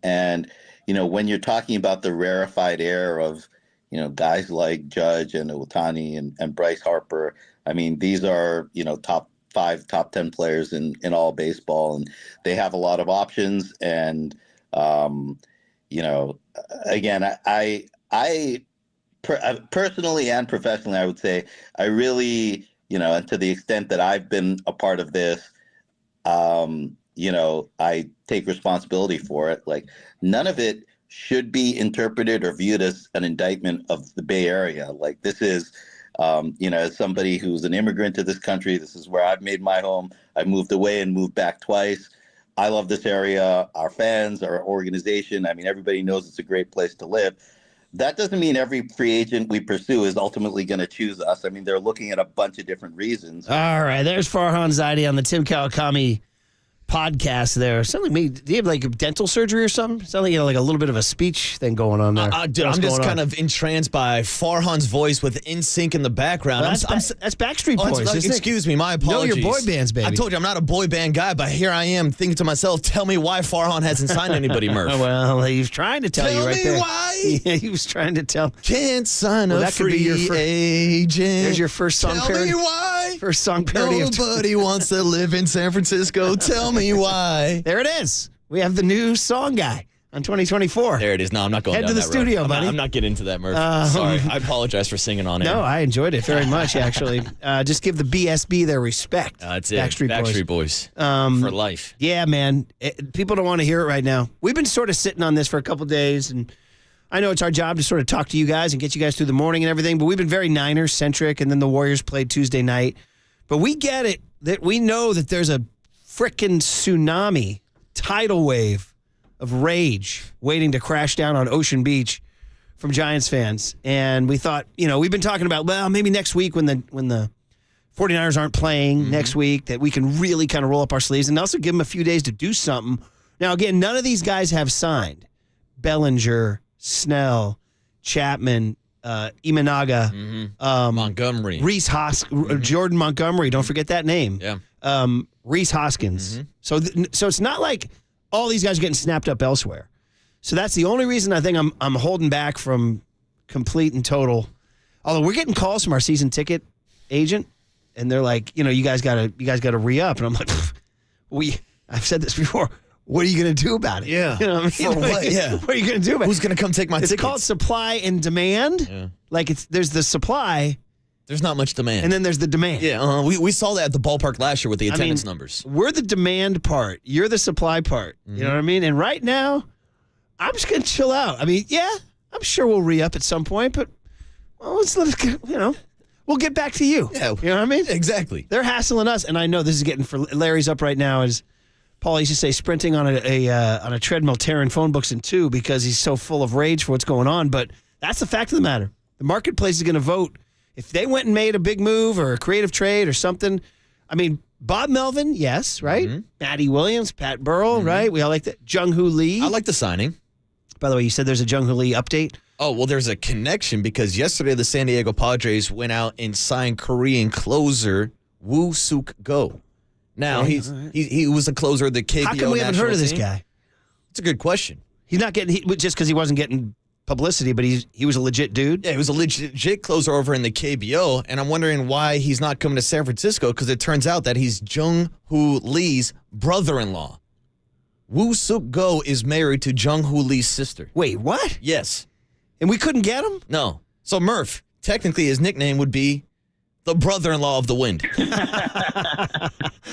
And when you're talking about the rarefied air of, guys like Judge and Otani and Bryce Harper, I mean, these are, top 5, top 10 players in all baseball, and they have a lot of options. And, again, I personally and professionally, I would say I really, and to the extent that I've been a part of this, I take responsibility for it. Like, none of it should be interpreted or viewed as an indictment of the Bay Area. Like, this is, as somebody who's an immigrant to this country, this is where I've made my home. I moved away and moved back twice. I love this area, our fans, our organization. I mean, everybody knows it's a great place to live. That doesn't mean every free agent we pursue is ultimately going to choose us. I mean, they're looking at a bunch of different reasons. All right, there's Farhan Zaidi on the Tim Kawakami podcast there. Something me. Do you have like dental surgery or something? Sounds like you have like a little bit of a speech thing going on there. Dude, I'm just kind of entranced by Farhan's voice with NSYNC in the background. Well, that's Backstreet Boys. Excuse me, my apologies. Know your boy bands, baby. I told you I'm not a boy band guy, but here I am thinking to myself, tell me why Farhan hasn't signed anybody, Murph. Well, he was trying to tell you right there. Tell me why. Yeah, he was trying to tell. Can't sign a free agent. There's your first song parody. Tell me why. First song parody. Nobody wants to live in San Francisco. Tell me why. There it is. We have the new song guy on 2024. There it is. No, I'm not going Head down to the that studio, road. buddy. I'm not getting into that, Murph. Sorry. I apologize for singing on it. No, I enjoyed it very much, actually. Just give the BSB their respect. That's it. Backstreet Boys. For life. Yeah, man. People don't want to hear it right now. We've been sort of sitting on this for a couple days, and I know it's our job to sort of talk to you guys and get you guys through the morning and everything, but we've been very Niners-centric, and then the Warriors played Tuesday night. But we get it, that we know that there's a frickin' tsunami, tidal wave of rage waiting to crash down on Ocean Beach from Giants fans. And we thought, we've been talking about, well, maybe next week when the 49ers aren't playing next week, that we can really kind of roll up our sleeves and also give them a few days to do something. Now, again, none of these guys have signed. Bellinger, Snell, Chapman, Imanaga, Montgomery, Reese Jordan Montgomery. Don't forget that name. Yeah. Reese Hoskins. So it's not like all these guys are getting snapped up elsewhere. So that's the only reason I think I'm holding back from complete and total. Although we're getting calls from our season ticket agent, and they're like, you guys gotta re-up, and I'm like, I've said this before. What are you going to do about it? Yeah. You know what I mean? For what? Yeah. What are you going to do about it? Who's going to come take my tickets? It's called supply and demand. Yeah. Like there's the supply. There's not much demand. And then there's the demand. Yeah, we saw that at the ballpark last year with the attendance numbers. We're the demand part. You're the supply part. You know what I mean? And right now, I'm just going to chill out. I mean, yeah, I'm sure we'll re-up at some point, but let's let it, we'll get back to you. Yeah. You know what I mean? Exactly. They're hassling us, and I know this is getting for Larry's up right now as Paul used to say, sprinting on a treadmill, tearing phone books in two because he's so full of rage for what's going on. But that's the fact of the matter. The marketplace is going to vote. If they went and made a big move or a creative trade or something, I mean, Bob Melvin, yes, right? Matty Williams, Pat Burrell, right? We all like that. Jung-Hoo Lee. I like the signing. By the way, you said there's a Jung-Hoo Lee update? Oh, well, there's a connection because yesterday the San Diego Padres went out and signed Korean closer Woo Suk Go. Now, he was a closer of the KBO How come we haven't heard of this guy? It's a good question. He's not getting, just because he wasn't getting publicity, but he was a legit dude? Yeah, he was a legit closer over in the KBO, and I'm wondering why he's not coming to San Francisco because it turns out that he's Jung-Hoo Lee's brother-in-law. Woo Suk Go is married to Jung-Hoo Lee's sister. Wait, what? Yes. And we couldn't get him? No. So Murph, technically his nickname would be the brother-in-law of the wind.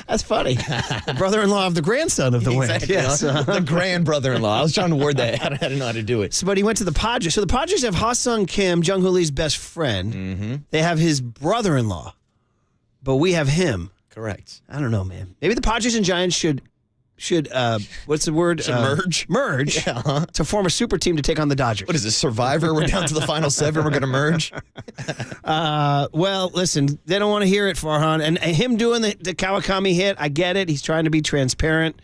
That's funny. The brother-in-law of the grandson of the wind. Yes. The grand brother-in-law. I was trying to word that. I didn't know how to do it. So, but he went to the Padres. So the Padres have Ha-Sung Kim, Jung-Hoo Lee's best friend. They have his brother-in-law. But we have him. Correct. I don't know, man. Maybe the Padres and Giants should what's the word? Merge? Merge to form a super team to take on the Dodgers. What is this, Survivor? We're down to the final 7. We're going to merge? Well, listen, they don't want to hear it, Farhan. And him doing the Kawakami hit, I get it. He's trying to be transparent.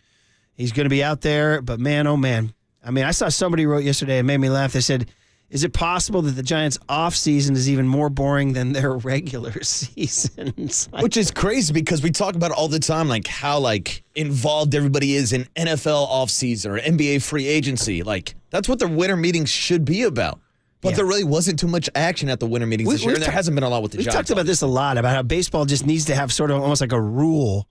He's going to be out there. But, man, oh, man. I mean, I saw somebody wrote yesterday and made me laugh. They said, is it possible that the Giants' offseason is even more boring than their regular seasons? Which is crazy because we talk about it all the time, like how involved everybody is in NFL offseason or NBA free agency. Like, that's what the winter meetings should be about. But there really wasn't too much action at the winter meetings this year, and there hasn't been a lot with the Giants. We've talked about this a lot, about how baseball just needs to have sort of almost like a rule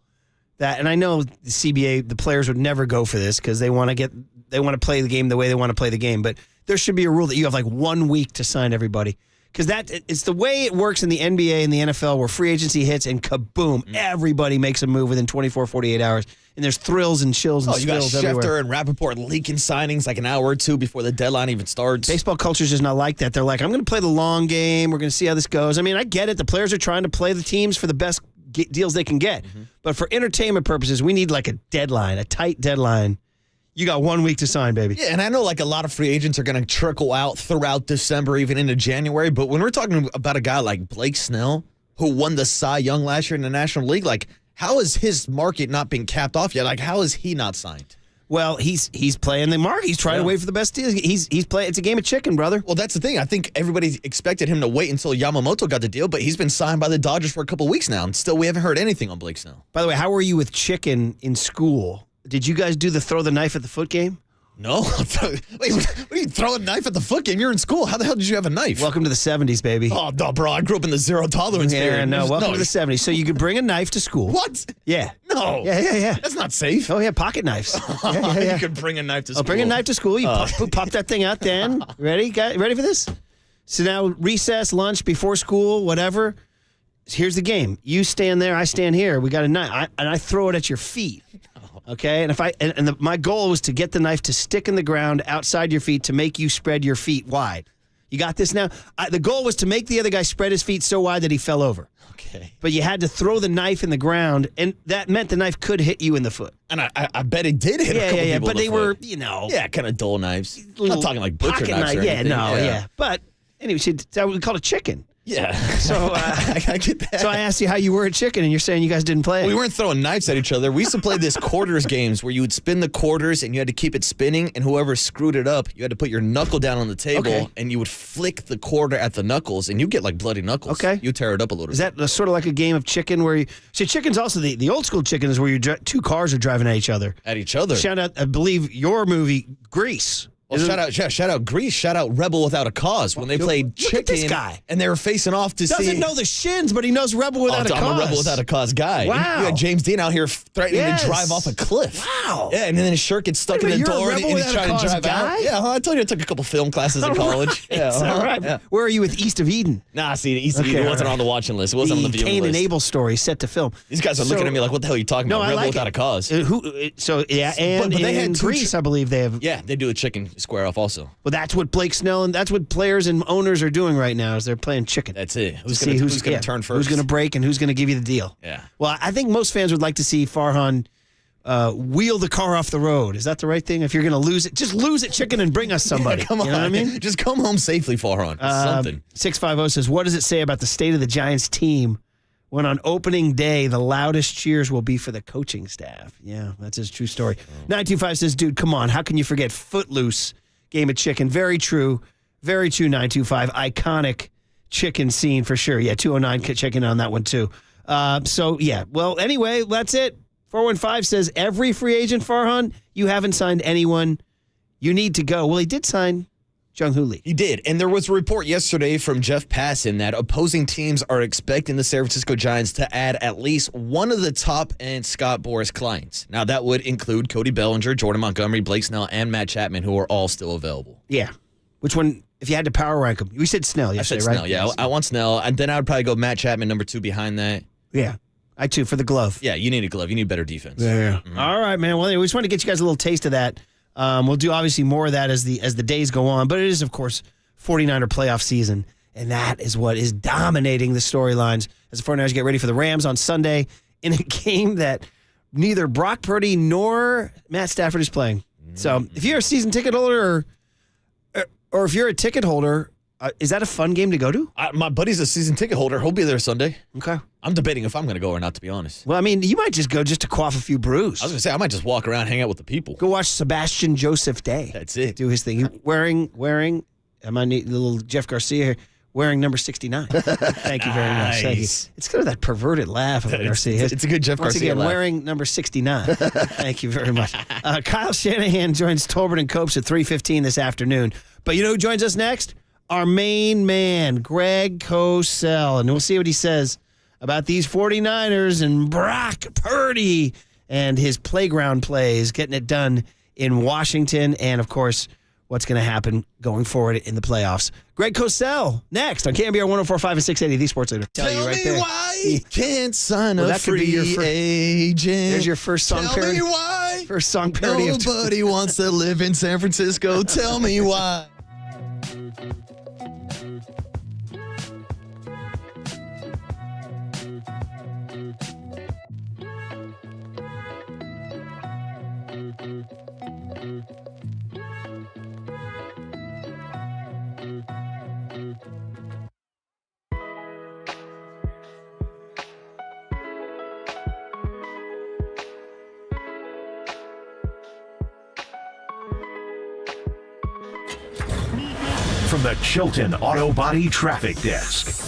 that, and I know the CBA, the players would never go for this because they want to play the game the way they want to play the game, but there should be a rule that you have 1 week to sign everybody. Because it's the way it works in the NBA and the NFL where free agency hits and kaboom, everybody makes a move within 24, 48 hours. And there's thrills and chills and you got spills Schefter everywhere. and Rappaport leaking signings like an hour or two before the deadline even starts. Baseball culture is just not like that. They're like, I'm going to play the long game. We're going to see how this goes. I mean, I get it. The players are trying to play the teams for the best deals they can get. But for entertainment purposes, we need like a deadline, a tight deadline. You got 1 week to sign, baby. Yeah, and I know like a lot of free agents are going to trickle out throughout December, even into January. But when we're talking about a guy like Blake Snell, who won the Cy Young last year in the National League, like how is his market not being capped off yet? Like how is he not signed? Well, he's playing the market. He's trying to wait for the best deal. He's playing. It's a game of chicken, brother. Well, that's the thing. I think everybody expected him to wait until Yamamoto got the deal, but he's been signed by the Dodgers for a couple weeks now, and still we haven't heard anything on Blake Snell. By the way, how were you with chicken in school? Did you guys do the throw the knife at the foot game? No. Wait, what are you throwing a knife at the foot game? You're in school. How the hell did you have a knife? Welcome to the 70s, baby. Oh, no, bro. I grew up in the zero tolerance period. No, welcome to the 70s. So you could bring a knife to school. What? Yeah. No. Yeah. That's not safe. Oh, yeah, pocket knives. Yeah. You could bring a knife to school. Bring a knife to school. You pop that thing out then. Ready? Ready for this? So now recess, lunch, before school, whatever. Here's the game. You stand there, I stand here. We got a knife, and I throw it at your feet. Okay, and my goal was to get the knife to stick in the ground outside your feet to make you spread your feet wide. You got this now? The goal was to make the other guy spread his feet so wide that he fell over. Okay. But you had to throw the knife in the ground, and that meant the knife could hit you in the foot. And I bet it did hit a couple people but in the they foot. were, Yeah, kind of dull knives. I'm not talking like butcher pocket knives or anything. Yeah. But anyway, we called it chicken. Yeah. So I get that. So I asked you how you were at chicken, and you're saying you guys didn't play it. We weren't throwing knives at each other. We used to play this quarters games where you would spin the quarters and you had to keep it spinning, and whoever screwed it up, you had to put your knuckle down on the table, and you would flick the quarter at the knuckles, and you get like bloody knuckles. Okay. You tear it up a little bit. Is that sort of like a game of chicken where you... See, chicken's also the old school chicken is where two cars are driving at each other. At each other? Shout out, I believe, your movie, Grease. Well, shout out Grease, shout out Rebel Without a Cause when they played chicken. Look at this guy. And they were facing off to see. Doesn't know the shins, but he knows Rebel Without a Cause. I'm a Rebel Without a Cause guy. Wow. You had James Dean out here threatening to drive off a cliff. Wow. Yeah, and then his shirt gets stuck in the door and he's trying to drive out. Yeah, I told you I took a couple film classes in college. Yeah, all right. Yeah. Where are you with East of Eden? Nah, see, East of Eden wasn't on the watching list. It wasn't on the viewing Cain list. and Abel story set to film. These guys are looking at me like, what the hell are you talking about? Rebel Without a Cause. And they had Grease, I believe they have. Yeah, they do a chicken square off also. Well, that's what Blake Snell and that's what players and owners are doing right now is they're playing chicken. That's it. Who's going to turn first? Who's going to break and who's going to give you the deal? Yeah. Well, I think most fans would like to see Farhan wheel the car off the road. Is that the right thing? If you're going to lose it, just lose it, chicken, and bring us somebody. Come on. You know what I mean? Just come home safely, Farhan. Something. 650 says, what does it say about the state of the Giants team when on opening day the loudest cheers will be for the coaching staff? Yeah, that's his true story. 925 says, dude, come on. How can you forget Footloose? Game of chicken. Very true. Very true, 925. Iconic chicken scene for sure. Yeah, 209 checking on that one too. So, yeah. Well, anyway, that's it. 415 says, every free agent, Farhan, you haven't signed anyone. You need to go. Well, he did sign Jung-Hoo Lee. He did. And there was a report yesterday from Jeff Passan that opposing teams are expecting the San Francisco Giants to add at least one of the top-end Scott Boras clients. Now, that would include Cody Bellinger, Jordan Montgomery, Blake Snell, and Matt Chapman, who are all still available. Yeah. Which one, if you had to power rank them? We said Snell yesterday, I said right? Snell, yeah. I want Snell. And then I would probably go Matt Chapman, number 2 behind that. Yeah. I, too, for the glove. Yeah, you need a glove. You need better defense. Yeah. Mm-hmm. All right, man. Well, anyway, we just want to get you guys a little taste of that. We'll do, obviously, more of that as the days go on. But it is, of course, 49er playoff season, and that is what is dominating the storylines as the 49ers get ready for the Rams on Sunday in a game that neither Brock Purdy nor Matt Stafford is playing. So if you're a season ticket holder or if you're a ticket holder, is that a fun game to go to? My buddy's a season ticket holder. He'll be there Sunday. Okay. I'm debating if I'm going to go or not, to be honest. Well, I mean, you might just go just to quaff a few brews. I was going to say, I might just walk around, hang out with the people. Go watch Sebastian Joseph Day. That's it. Do his thing. Wearing, I might need a little Jeff Garcia here, wearing number 69. Thank you very much. Thank you. It's kind of that perverted laugh of Garcia. It's a good Jeff Once Garcia again, laugh. wearing number 69. Thank you very much. Kyle Shanahan joins Tolbert and Copes at 3:15 this afternoon. But you know who joins us next? Our main man, Greg Cosell. And we'll see what he says about these 49ers and Brock Purdy and his playground plays, getting it done in Washington. And, of course, what's going to happen going forward in the playoffs. Greg Cosell, next on KNBR 104.5 and 680, the Sports Leader. Tell you right me there. why you can't sign Well, a that could be your free first- agent. There's your first song Tell parody. me why First song parody of nobody wants to live in San Francisco. Tell me why. From the Chilton Auto Body Traffic Desk.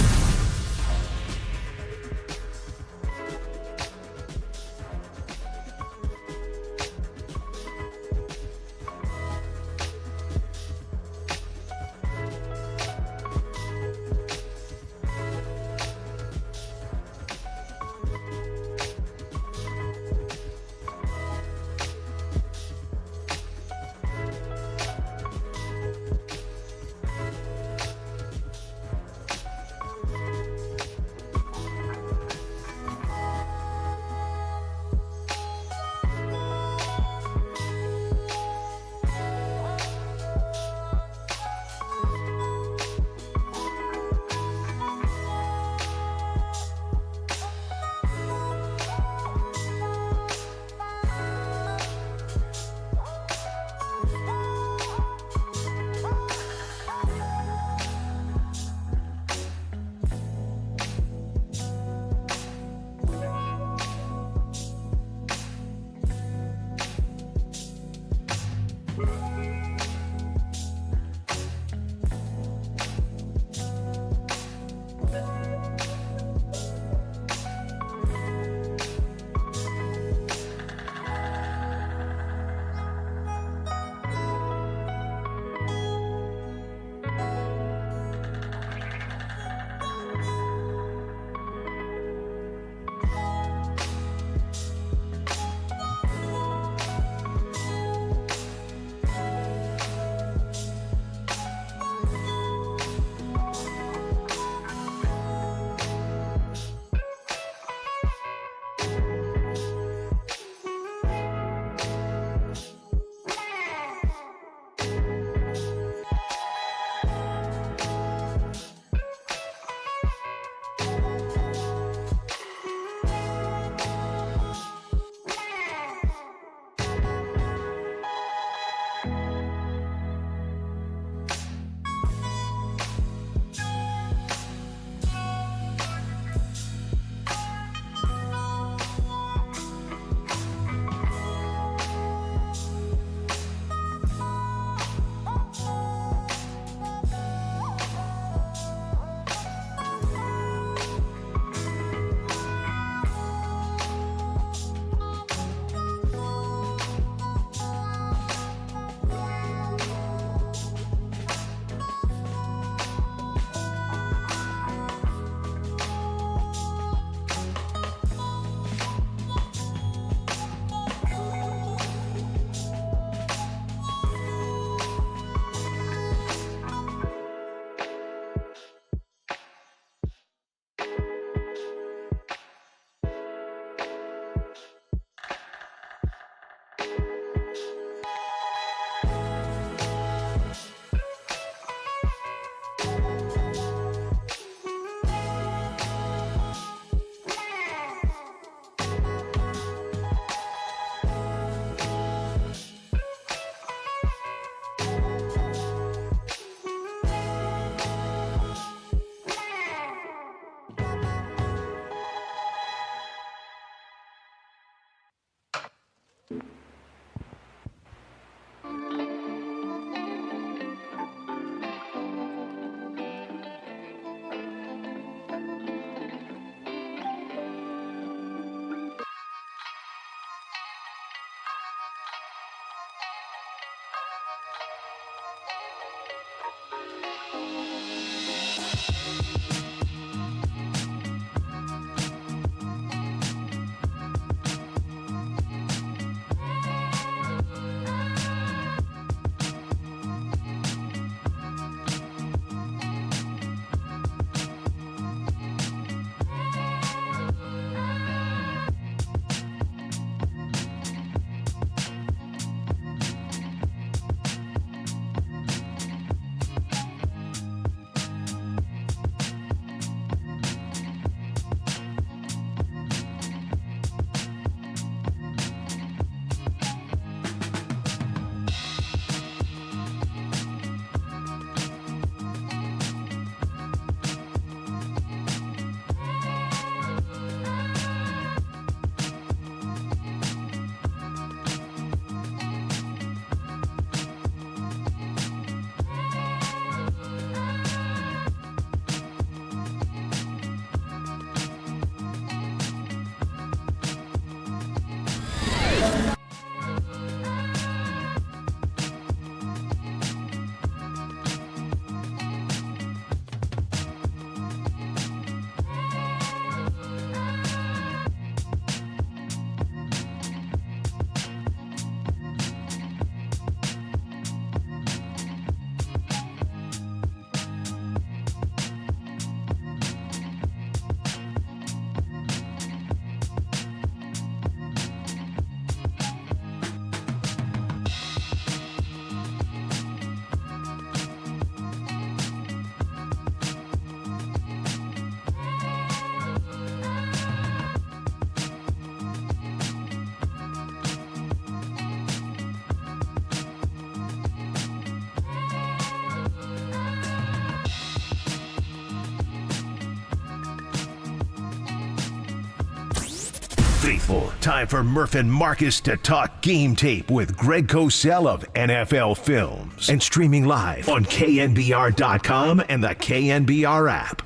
faithful. Time for Murph and Marcus to talk game tape with Greg Cosell of NFL Films. And streaming live on KNBR.com and the KNBR app.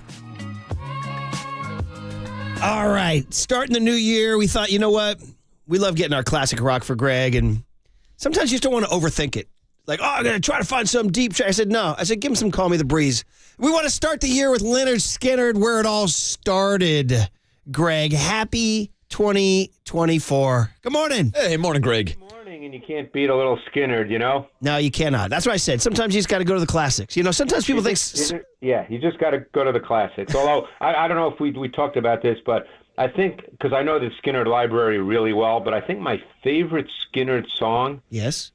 All right, starting the new year, we thought, you know what? We love getting our classic rock for Greg, and sometimes you just don't want to overthink it. Like, oh, I'm going to try to find some deep track. I said, no. I said, give him some Call Me the Breeze. We want to start the year with Leonard Skinner, where it all started. Greg, happy 2024. Good morning. Hey, morning, Greg. Good morning, and you can't beat a little Skinner, you know? No, you cannot. That's what I said. Sometimes you just got to go to the classics. You know, sometimes people think... Yeah, you just got to go to the classics. Although, I don't know if we talked about this, but I think, because I know the Skinner library really well, but I think my favorite Skinner song... Yes?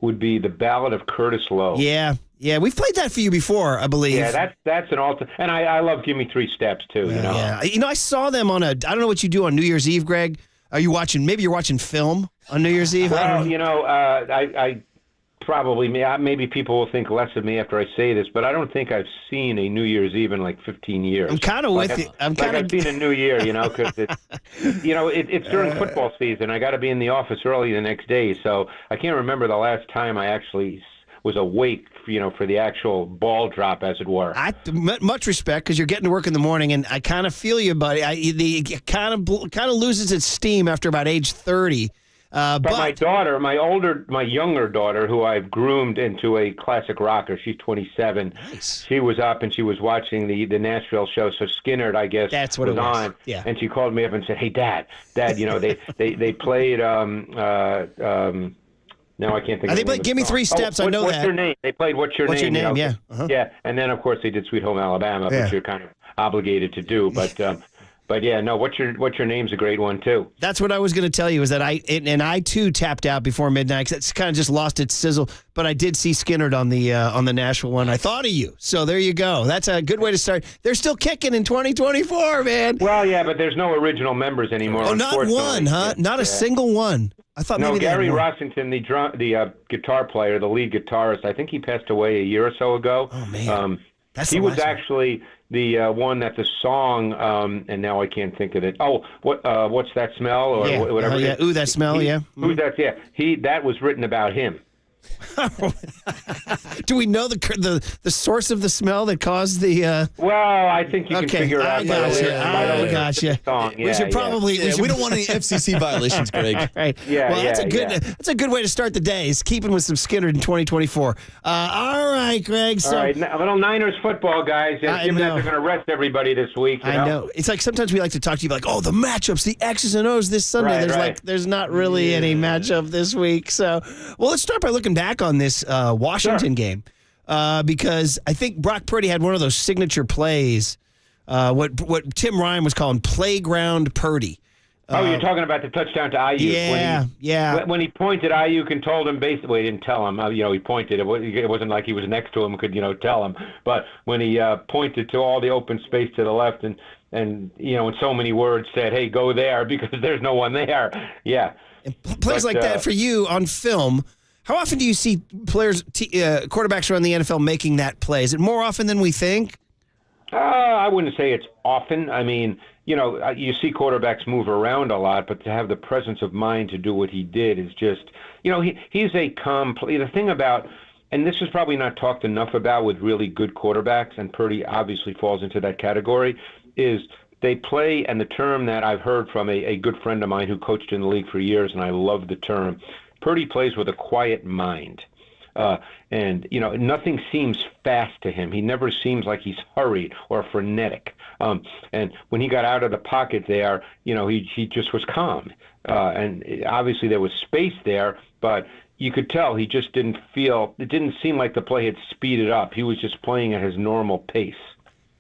...would be The Ballad of Curtis Lowe. Yeah, we've played that for you before, I believe. Yeah, that's an ultimate, and I love Give Me Three Steps too. You know. Yeah, you know, I saw them on I don't know what you do on New Year's Eve, Greg. Are you watching? Maybe you're watching film on New Year's Eve. Well, you know, I probably maybe people will think less of me after I say this, but I don't think I've seen a New Year's Eve in like 15 years. I'm kind of with you. I've seen a New Year, you know, because it's during football season. I got to be in the office early the next day, so I can't remember the last time I actually was awake, you know, for the actual ball drop, as it were. Much respect, because you're getting to work in the morning, and I kind of feel you, buddy. It kind of loses its steam after about age 30. But my daughter, my younger daughter, who I've groomed into a classic rocker, she's 27. Nice. She was up and she was watching the Nashville show. So Skinner, I guess, that's what was it was on. Yeah. And she called me up and said, "Hey, Dad, you know, they played now I can't think. They played "Give Me Three Steps." I know that. What's your name? They played "What's Your Name?" What's your name? You know? Yeah. Uh-huh. Yeah, and then of course they did "Sweet Home Alabama," which you're kind of obligated to do. But yeah, no. What's your name's a great one too. That's what I was going to tell you, is that I too tapped out before midnight, because it's kind of just lost its sizzle. But I did see Skinner on the Nashville one. I thought of you, so there you go. That's a good way to start. They're still kicking in 2024, man. Well, yeah, but there's no original members anymore. Oh, not one, huh? Not a single one. I thought maybe Gary Rossington, the guitar player, the lead guitarist. I think he passed away a year or so ago. Oh man, he was actually the one that the song, and now I can't think of it. Oh, what's that smell or whatever? Yeah, ooh, that smell. Yeah, ooh, that was written about him. Do we know the source of the smell that caused the? Well, I think you can figure it out. I gotcha. We should probably. We don't want any FCC violations, Greg. Right. Yeah. Well, that's a good way to start the day. Is keeping with some Skinner in 2024. All right, Greg. So, all right, a little Niners football, guys. Given that they're going to rest everybody this week. I know. It's like sometimes we like to talk to you like, oh, the matchups, the X's and O's this Sunday. There's not really any matchup this week. So, well, let's start by looking back on this Washington game, because I think Brock Purdy had one of those signature plays, what Tim Ryan was calling playground Purdy. You're talking about the touchdown to Ayuk. Yeah. When he pointed Ayuk and told him, basically, he didn't tell him. He pointed. It wasn't like he was next to him, could tell him. But when he pointed to all the open space to the left and in so many words said, "Hey, go there," because there's no one there. Yeah. And plays like that for you on film. How often do you see players, quarterbacks around the NFL making that play? Is it more often than we think? I wouldn't say it's often. I mean, you see quarterbacks move around a lot, but to have the presence of mind to do what he did is just, he's a the thing about, and this is probably not talked enough about with really good quarterbacks, and Purdy obviously falls into that category, is they play, and the term that I've heard from a good friend of mine who coached in the league for years, and I love the term, Purdy plays with a quiet mind. And nothing seems fast to him. He never seems like he's hurried or frenetic. And when he got out of the pocket there, he just was calm. And obviously there was space there, but you could tell he just didn't it didn't seem like the play had speeded up. He was just playing at his normal pace.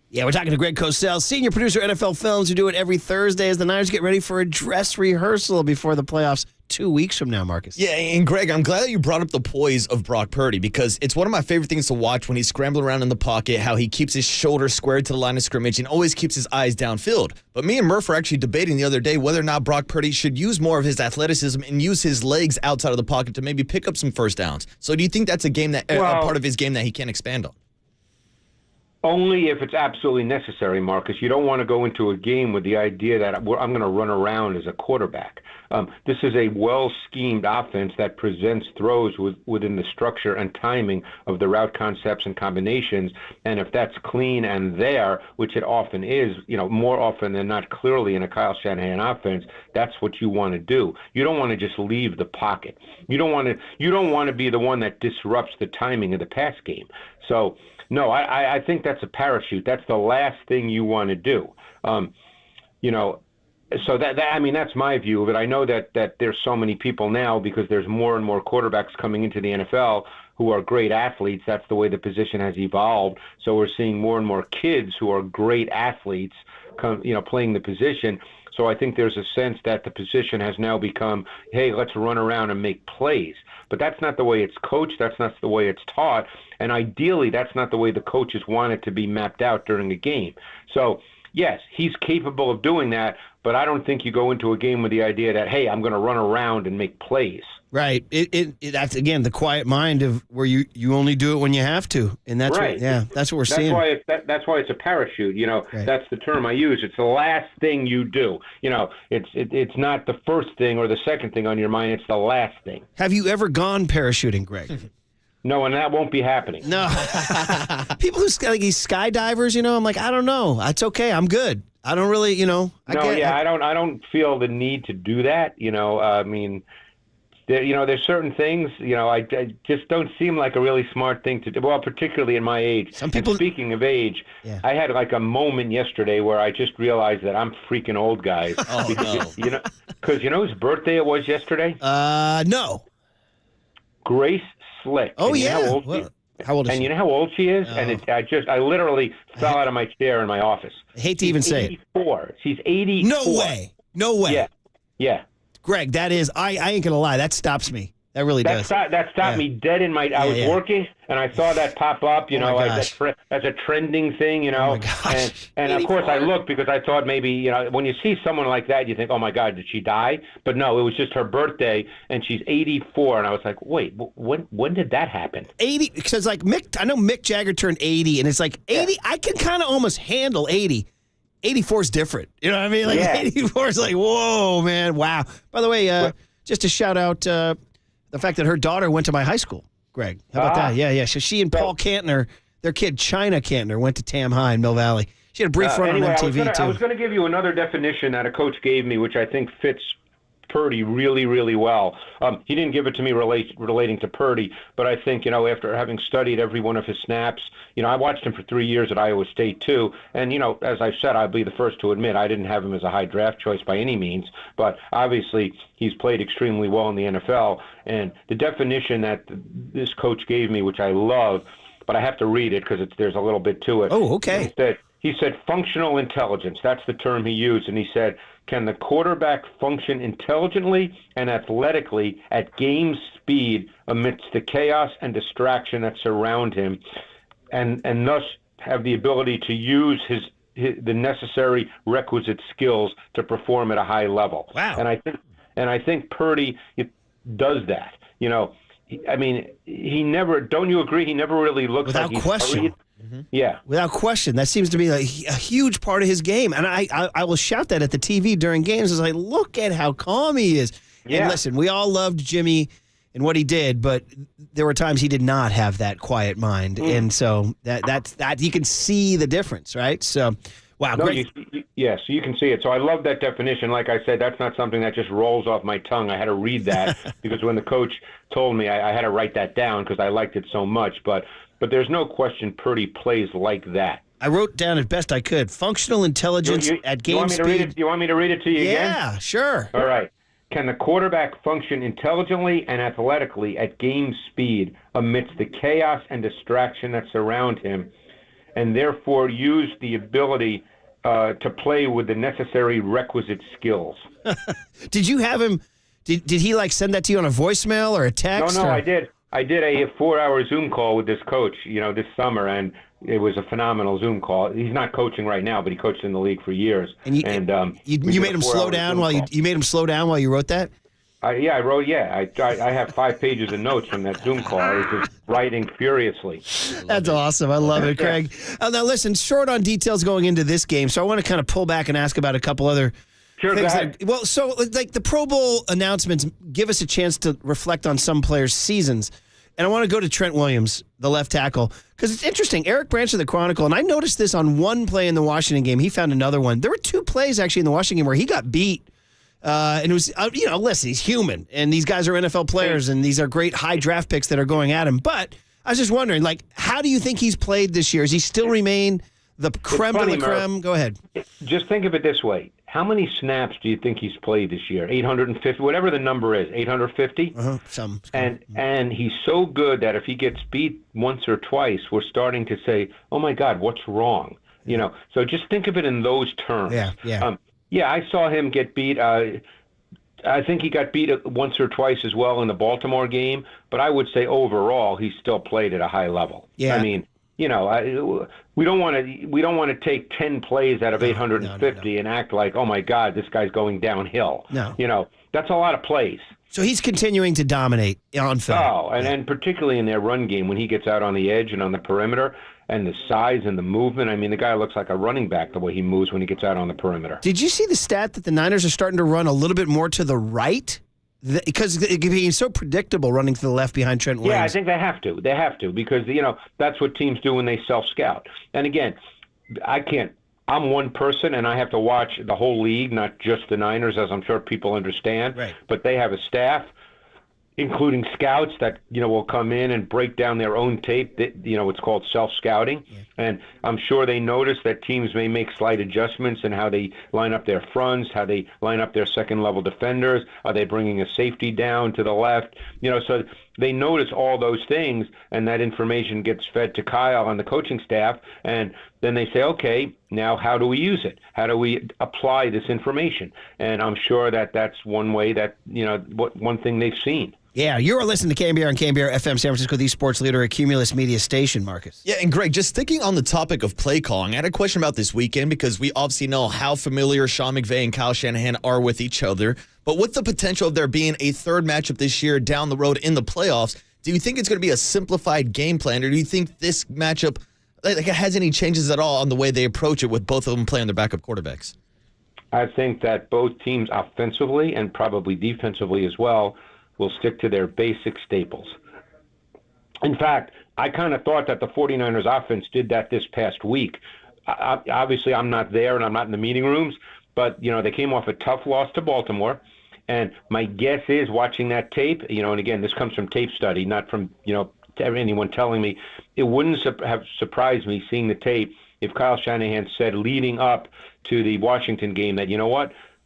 Yeah, we're talking to Greg Cosell, senior producer at NFL Films, who do it every Thursday as the Niners get ready for a dress rehearsal before the playoffs 2 weeks from now, Marcus. Yeah, and Greg, I'm glad that you brought up the poise of Brock Purdy, because it's one of my favorite things to watch when he's scrambling around in the pocket, how he keeps his shoulders squared to the line of scrimmage and always keeps his eyes downfield. But me and Murph were actually debating the other day whether or not Brock Purdy should use more of his athleticism and use his legs outside of the pocket to maybe pick up some first downs. So do you think that's a part of his game that he can expand on? Only if it's absolutely necessary, Marcus. You don't want to go into a game with the idea that I'm going to run around as a quarterback. This is a well-schemed offense that presents throws within the structure and timing of the route concepts and combinations. And if that's clean and there, which it often is, more often than not clearly in a Kyle Shanahan offense, that's what you want to do. You don't want to just leave the pocket. You don't want to be the one that disrupts the timing of the pass game. So, no, I think that's a parachute. That's the last thing you want to do. So that's my view of it. I know that there's so many people now because there's more and more quarterbacks coming into the NFL who are great athletes. That's the way the position has evolved. So we're seeing more and more kids who are great athletes playing the position. So I think there's a sense that the position has now become, hey, let's run around and make plays. But that's not the way it's coached. That's not the way it's taught. And ideally, that's not the way the coaches want it to be mapped out during a game. So, yes, he's capable of doing that, but I don't think you go into a game with the idea that, hey, I'm going to run around and make plays. Right. That's, again, the quiet mind of where you only do it when you have to. And that's right. That's what we're seeing. That's why it's a parachute. Right. That's the term I use. It's the last thing you do. It's not the first thing or the second thing on your mind. It's the last thing. Have you ever gone parachuting, Greg? No, and that won't be happening. No. People who these skydivers, I'm like, I don't know. It's okay. I'm good. I don't really, I don't feel the need to do that. There's certain things, I just don't seem like a really smart thing to do. Well, particularly in my age. Some people. And speaking of age, I had like a moment yesterday where I just realized that I'm freaking old, guys. Oh, because, because whose birthday it was yesterday? No. Grace Slick. Oh, and yeah. You know how old how old is and she? You know how old she is? Oh. And I literally fell out of my chair in my office. I hate to even say it. 84. She's 84. No way. Yeah. Greg, that is, I ain't going to lie, that stops me. That really does. That stopped me dead in my. I was working and I saw that pop up. As a trending thing. Oh my gosh. And of course I looked because I thought maybe when you see someone like that, you think, oh my God, did she die? But no, it was just her birthday, and she's 84. And I was like, wait, when did that happen? 80, because like I know Mick Jagger turned 80, and it's like 80. Yeah. I can kind of almost handle 80. 84 is different. You know what I mean? Like 84 is like, whoa, man, wow. By the way, just to shout out the fact that her daughter went to my high school, Greg. How about that? Yeah. So she and Paul Cantner, their kid China Cantner, went to Tam High in Mill Valley. She had a brief run on MTV, too. I was going to give you another definition that a coach gave me, which I think fits Purdy really, really well. He didn't give it to me relating to Purdy, but I think, after having studied every one of his snaps, I watched him for 3 years at Iowa State too. And, as I said, I'll be the first to admit I didn't have him as a high draft choice by any means, but obviously he's played extremely well in the NFL. And the definition that this coach gave me, which I love, but I have to read it because there's a little bit to it. Oh, okay. He said functional intelligence. That's the term he used. And he said, can the quarterback function intelligently and athletically at game speed amidst the chaos and distraction that surround him, and thus have the ability to use the necessary requisite skills to perform at a high level? Wow. And I think Purdy does that. He never. Don't you agree? He never really looks without like he's question. hurried. Yeah. Without question. That seems to be a huge part of his game. And I will shout that at the TV during games. It's like, look at how calm he is. Yeah. And listen, we all loved Jimmy and what he did, but there were times he did not have that quiet mind. And so that's you can see the difference, right? So, wow, great. Yes, you can see it. So I love that definition. Like I said, that's not something that just rolls off my tongue. I had to read that because when the coach told me, I had to write that down because I liked it so much. But there's no question Purdy plays like that. I wrote down as best I could. Functional intelligence at game speed. You want me to read it to you again? Yeah, sure. All right. Can the quarterback function intelligently and athletically at game speed amidst the chaos and distraction that surround him, and therefore use the ability to play with the necessary requisite skills? Did you have him? Did he send that to you on a voicemail or a text? No, I did. I did a 4-hour Zoom call with this coach, this summer, and it was a phenomenal Zoom call. He's not coaching right now, but he coached in the league for years. And you made him slow down while you made him slow down while you wrote that? I wrote. Yeah, I have 5 pages of notes from that Zoom call. I was just writing furiously. That's awesome. I love it, Craig. Now, listen, short on details going into this game, so I want to kind of pull back and ask about a couple other Sure, things. go ahead. So like the Pro Bowl announcements give us a chance to reflect on some players' seasons. And I want to go to Trent Williams, the left tackle, because it's interesting. Eric Branch of the Chronicle, and I noticed this on one play in the Washington game. He found another one. There were 2 plays actually in the Washington game where he got beat. And it was, listen, he's human, and these guys are NFL players, and these are great high draft picks that are going at him. But I was just wondering, like, how do you think he's played this year? Does he still remain the creme de la creme? Go ahead. Just think of it this way. How many snaps do you think he's played this year? 850, whatever the number is, 850? Some. And he's so good that if he gets beat once or twice, we're starting to say, oh, my God, what's wrong? So just think of it in those terms. Yeah. Yeah, I saw him get beat. I think he got beat once or twice as well in the Baltimore game, but I would say overall he still played at a high level. Yeah. I mean, we don't want to take 10 plays out of 850 and act like, oh my God, this guy's going downhill. No. That's a lot of plays. So he's continuing to dominate on film. Oh, and particularly in their run game when he gets out on the edge and on the perimeter. And the size and the movement. I mean, the guy looks like a running back the way he moves when he gets out on the perimeter. Did you see the stat that the Niners are starting to run a little bit more to the right? Because he's so predictable running to the left behind Trent Williams. Yeah, I think they have to. They have to because, that's what teams do when they self-scout. And again, I'm one person, and I have to watch the whole league, not just the Niners, as I'm sure people understand. Right. But they have a staff, including scouts that will come in and break down their own tape. It's called self-scouting, and I'm sure they notice that teams may make slight adjustments in how they line up their fronts, how they line up their second-level defenders. Are they bringing a safety down to the left? So they notice all those things, and that information gets fed to Kyle and the coaching staff, and then they say, okay, now how do we use it? How do we apply this information? And I'm sure that that's one way that one thing they've seen. Yeah, you're listening to KNBR and KNBR FM, San Francisco, the sports leader, a Cumulus Media station, Marcus. Yeah, and Greg, just thinking on the topic of play calling, I had a question about this weekend because we obviously know how familiar Sean McVay and Kyle Shanahan are with each other. But with the potential of there being a third matchup this year down the road in the playoffs, do you think it's going to be a simplified game plan, or do you think this matchup has any changes at all on the way they approach it with both of them playing their backup quarterbacks? I think that both teams offensively and probably defensively as well will stick to their basic staples. In fact, I kind of thought that the 49ers offense did that this past week. Obviously, I'm not there and I'm not in the meeting rooms, but, they came off a tough loss to Baltimore. And my guess is watching that tape, and again, this comes from tape study, not from, anyone telling me. It wouldn't have surprised me seeing the tape if Kyle Shanahan said leading up to the Washington game that,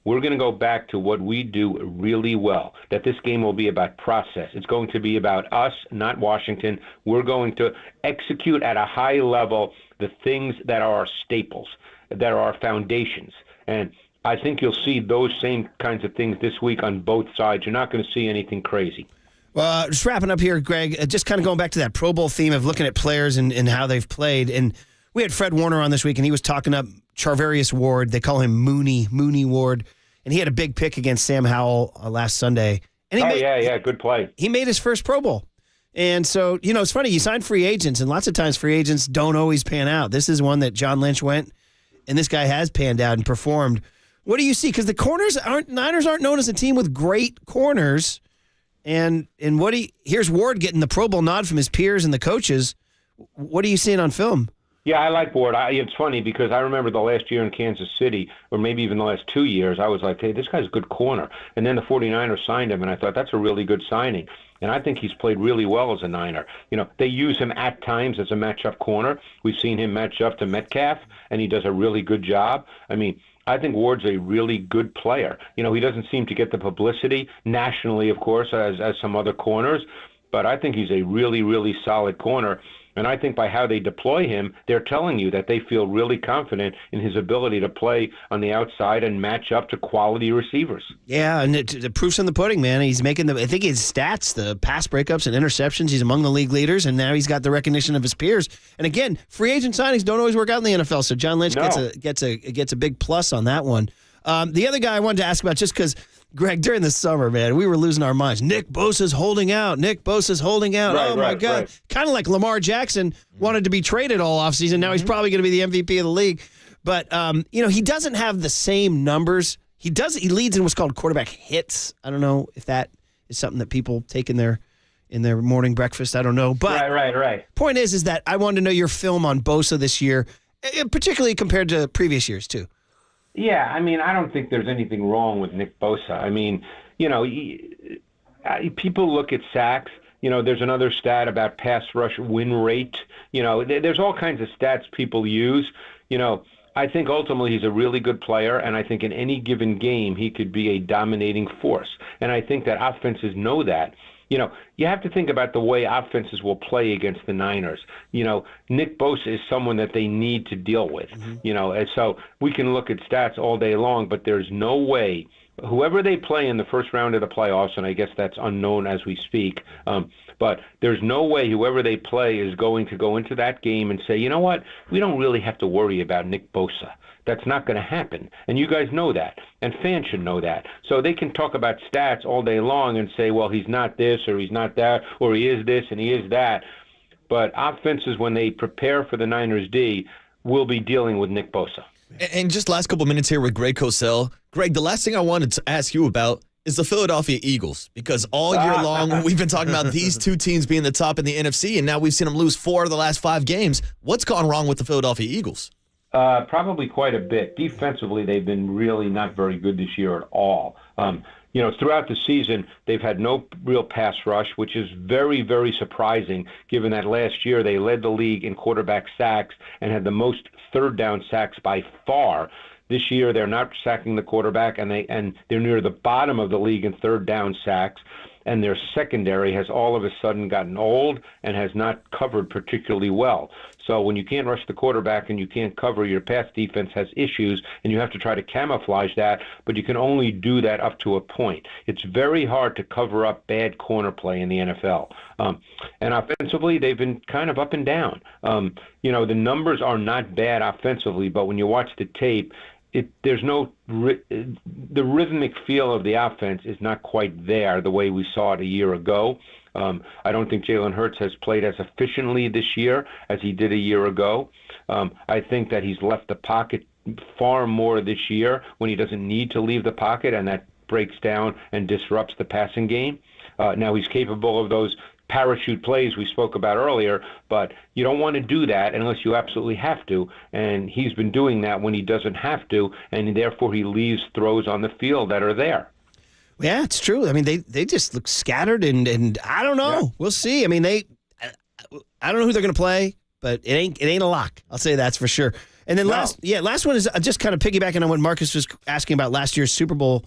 we're going to go back to what we do really well, that this game will be about process. It's going to be about us, not Washington. We're going to execute at a high level the things that are our staples, that are our foundations. And I think you'll see those same kinds of things this week on both sides. You're not going to see anything crazy. Well, just wrapping up here, Greg, just kind of going back to that Pro Bowl theme of looking at players and how they've played. And we had Fred Warner on this week, and he was talking up Charvarius Ward. They call him Mooney Ward. And he had a big pick against Sam Howell last Sunday. And he good play. He made his first Pro Bowl. And so, it's funny, you sign free agents, and lots of times free agents don't always pan out. This is one that John Lynch went, and this guy has panned out and performed. What do you see? Because the Niners aren't known as a team with great corners. And here's Ward getting the Pro Bowl nod from his peers and the coaches. What are you seeing on film? Yeah, I like Ward. It's funny because I remember the last year in Kansas City, or maybe even the last 2 years, I was like, hey, this guy's a good corner. And then the 49ers signed him, and I thought that's a really good signing. And I think he's played really well as a Niner. They use him at times as a matchup corner. We've seen him match up to Metcalf, and he does a really good job. I think Ward's a really good player. He doesn't seem to get the publicity nationally, of course, as some other corners, but I think he's a really, really solid corner. And I think by how they deploy him, they're telling you that they feel really confident in his ability to play on the outside and match up to quality receivers. Yeah, and the proof's in the pudding, man. He's making I think his stats, the pass breakups and interceptions, he's among the league leaders, and now he's got the recognition of his peers. And again, free agent signings don't always work out in the NFL, so John Lynch gets a big plus on that one. The other guy I wanted to ask about, just because, Greg, during the summer, man, we were losing our minds. Nick Bosa's holding out. Nick Bosa's holding out. Right, oh, my right, God. right. Kind of like Lamar Jackson wanted to be traded all offseason. Now he's probably going to be the MVP of the league. But, he doesn't have the same numbers. He leads in what's called quarterback hits. I don't know if that is something that people take in their morning breakfast. I don't know. But Right. Point is that I wanted to know your film on Bosa this year, particularly compared to previous years, too. Yeah, I mean, I don't think there's anything wrong with Nick Bosa. I mean, people look at sacks. There's another stat about pass rush win rate. There's all kinds of stats people use. I think ultimately he's a really good player, and I think in any given game he could be a dominating force. And I think that offenses know that. You have to think about the way offenses will play against the Niners. Nick Bosa is someone that they need to deal with. And so we can look at stats all day long, but there's no way whoever they play in the first round of the playoffs, and I guess that's unknown as we speak, but there's no way whoever they play is going to go into that game and say, you know what, we don't really have to worry about Nick Bosa. That's not going to happen. And you guys know that. And fans should know that. So they can talk about stats all day long and say, well, he's not this or he's not that or he is this and he is that. But offenses, when they prepare for the Niners D, will be dealing with Nick Bosa. And just last couple minutes here with Greg Cosell. Greg, the last thing I wanted to ask you about is the Philadelphia Eagles, because all year long we've been talking about these two teams being the top in the NFC, and now we've seen them lose 4 of the last 5 games. What's gone wrong with the Philadelphia Eagles? Probably quite a bit. Defensively, they've been really not very good this year at all. Throughout the season, they've had no real pass rush, which is very, very surprising, given that last year they led the league in quarterback sacks and had the most third down sacks by far. This year, they're not sacking the quarterback, and they're near the bottom of the league in third down sacks. And their secondary has all of a sudden gotten old and has not covered particularly well. So when you can't rush the quarterback and you can't cover, your pass defense has issues, and you have to try to camouflage that, but you can only do that up to a point. It's very hard to cover up bad corner play in the NFL. And offensively, they've been kind of up and down. The numbers are not bad offensively, but when you watch the tape, there's no the rhythmic feel of the offense is not quite there the way we saw it a year ago. I don't think Jalen Hurts has played as efficiently this year as he did a year ago. I think that he's left the pocket far more this year when he doesn't need to leave the pocket, and that breaks down and disrupts the passing game. Now he's capable of those parachute plays we spoke about earlier, but you don't want to do that unless you absolutely have to, and he's been doing that when he doesn't have to, and therefore he leaves throws on the field that are there. Yeah, it's true. I mean, they just look scattered, and I don't know. Yeah. We'll see. I mean, I don't know who they're going to play, but it ain't a lock. I'll say that's for sure. And then last one is just kind of piggybacking on what Marcus was asking about last year's Super Bowl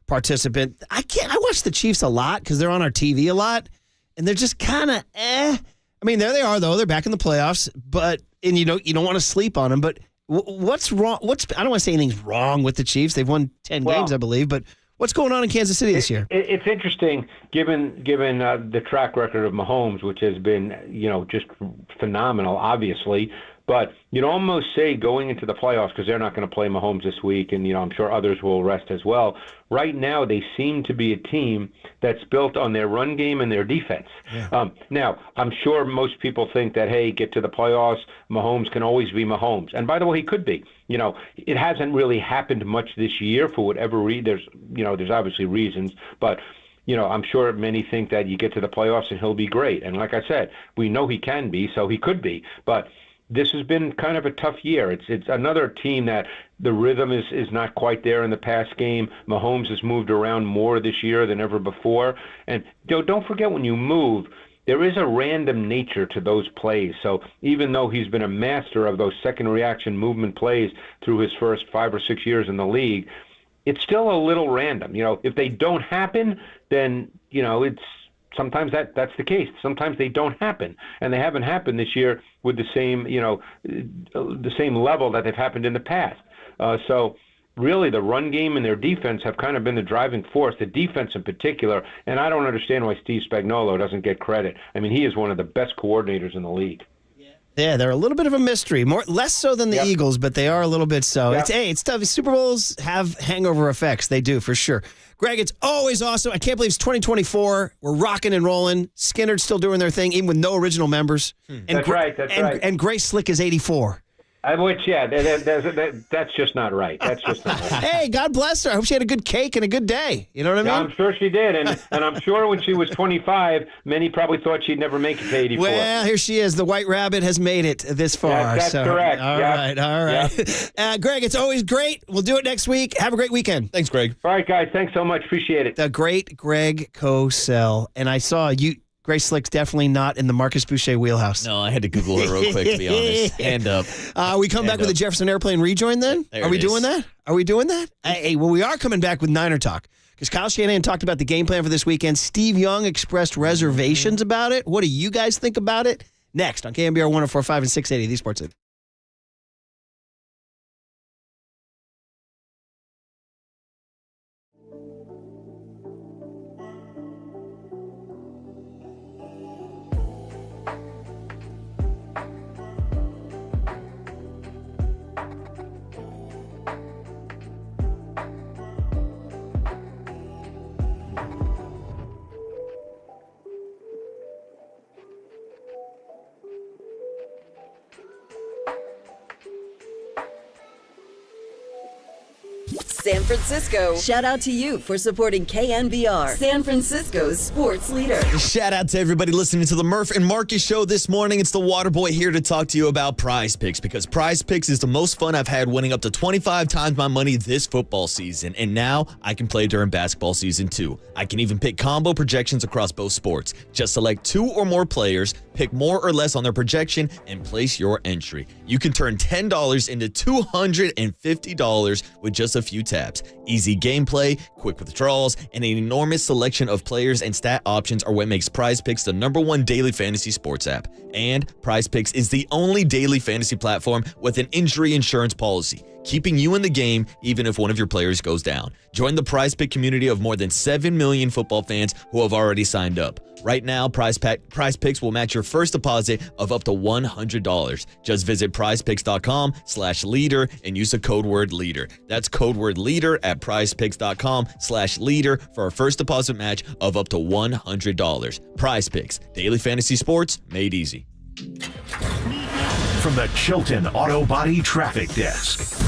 participant. I watch the Chiefs a lot because they're on our TV a lot. And they're just kind of I mean, there they are, though. They're back in the playoffs, and you don't want to sleep on them. But what's wrong? I don't want to say anything's wrong with the Chiefs. They've won 10 games, I believe. But what's going on in Kansas City this year? It's interesting, given the track record of Mahomes, which has been just phenomenal, obviously. But you'd almost say going into the playoffs, because they're not going to play Mahomes this week, and I'm sure others will rest as well. Right now, they seem to be a team that's built on their run game and their defense. Yeah. Now, I'm sure most people think that, hey, get to the playoffs, Mahomes can always be Mahomes. And by the way, he could be. It hasn't really happened much this year for whatever reason. There's obviously reasons, but I'm sure many think that you get to the playoffs and he'll be great. And like I said, we know he can be, so he could be. But this has been kind of a tough year. It's another team that the rhythm is not quite there in the past game. Mahomes has moved around more this year than ever before. And don't forget, when you move, there is a random nature to those plays. So even though he's been a master of those second reaction movement plays through his first 5 or 6 years in the league, it's still a little random. If they don't happen, then, it's sometimes that's the case. Sometimes they don't happen, and they haven't happened this year with the same level that they've happened in the past. So really the run game and their defense have kind of been the driving force, the defense in particular, and I don't understand why Steve Spagnuolo doesn't get credit. I mean, he is one of the best coordinators in the league. Yeah, they're a little bit of a mystery. Less so than the Eagles, but they are a little bit so. Yep. It's tough. Super Bowls have hangover effects. They do, for sure. Greg, it's always awesome. I can't believe it's 2024. We're rocking and rolling. Skinner's still doing their thing, even with no original members. And That's right. And Grace Slick is 84. That's just not right. That's just not right. Hey, God bless her. I hope she had a good cake and a good day. You know what I mean? Yeah, I'm sure she did. And I'm sure when she was 25, many probably thought she'd never make it to 84. Well, here she is. The White Rabbit has made it this far. That's correct. All right. Yep. Greg, it's always great. We'll do it next week. Have a great weekend. Thanks, Greg. All right, guys. Thanks so much. Appreciate it. The great Greg Cosell. And I saw you. Grace Slick's definitely not in the Marcus Boucher wheelhouse. No, I had to Google her real quick, to be honest. Hand up. We come back with the Jefferson Airplane rejoin then? There Are we it is. doing that? Are we doing that? Hey, well, we are coming back with Niner Talk because Kyle Shanahan talked about the game plan for this weekend. Steve Young expressed reservations about it. What do you guys think about it? Next on KNBR 104.5 and 680, the Sports City. San Francisco, shout out to you for supporting KNBR, San Francisco's sports leader. Shout out to everybody listening to the Murph and Marcus show this morning. It's the Waterboy here to talk to you about Prize Picks because Prize Picks is the most fun I've had, winning up to 25 times my money this football season. And now I can play during basketball season too. I can even pick combo projections across both sports. Just select 2 or more players, pick more or less on their projection, and place your entry. You can turn $10 into $250 with just a few taps. Easy gameplay, quick withdrawals, and an enormous selection of players and stat options are what makes Prize Picks the #1 daily fantasy sports app. And Prize Picks is the only daily fantasy platform with an injury insurance policy, keeping you in the game even if one of your players goes down. Join the Prize Pick community of more than 7 million football fans who have already signed up. Right now, Prize Picks will match your first deposit of up to $100. Just visit prizepicks.com/leader and use the code word leader. That's code word leader at prizepicks.com/leader for a first deposit match of up to $100. Prize Picks, daily fantasy sports made easy. From the Chilton Auto Body Traffic Desk.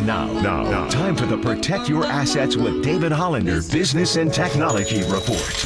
And now, time for the Protect Your Assets with David Hollander Business and Technology Report.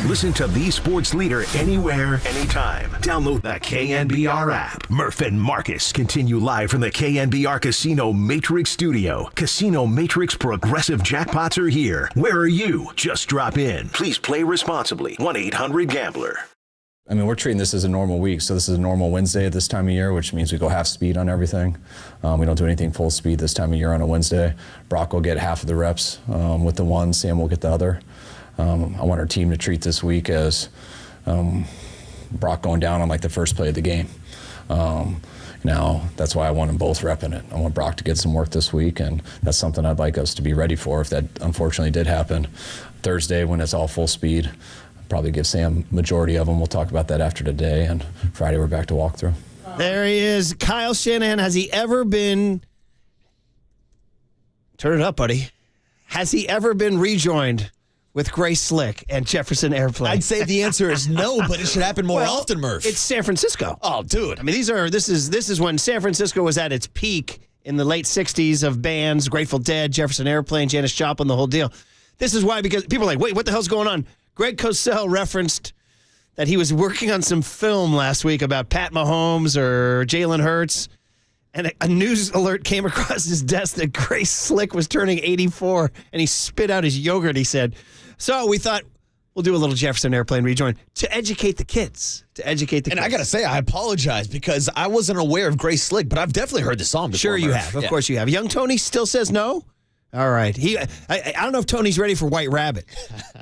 Listen to the sports leader anywhere, anytime. Download the KNBR app. Murph and Marcus continue live from the KNBR Casino Matrix Studio. Casino Matrix Progressive Jackpots are here. Where are you? Just drop in. Please play responsibly. 1-800-GAMBLER. I mean, we're treating this as a normal week, so this is a normal Wednesday at this time of year, which means we go half speed on everything. We don't do anything full speed this time of year on a Wednesday. Brock will get half of the reps with the one, Sam will get the other. I want our team to treat this week as Brock going down on like the first play of the game. Now, that's why I want them both repping it. I want Brock to get some work this week, and that's something I'd like us to be ready for if that unfortunately did happen. Thursday, when it's all full speed, probably give Sam majority of them. We'll talk about that after today, and Friday we're back to walkthrough. There he is, Kyle Shanahan. Has he ever been... Turn it up, buddy. Has he ever been rejoined with Grace Slick and Jefferson Airplane? I'd say the answer is no, but it should happen more often, Murph. It's San Francisco. Oh, dude. I mean, this is when San Francisco was at its peak in the late 60s of bands, Grateful Dead, Jefferson Airplane, Janis Joplin, the whole deal. This is why, because people are like, wait, what the hell's going on? Greg Cosell referenced that he was working on some film last week about Pat Mahomes or Jalen Hurts, and a news alert came across his desk that Grace Slick was turning 84, and he spit out his yogurt, he said. So we thought we'll do a little Jefferson Airplane rejoin to educate the kids. And I got to say, I apologize because I wasn't aware of Grace Slick, but I've definitely heard the song before. Sure you have. Of course you have. Young Tony still says no? All right. I don't know if Tony's ready for White Rabbit.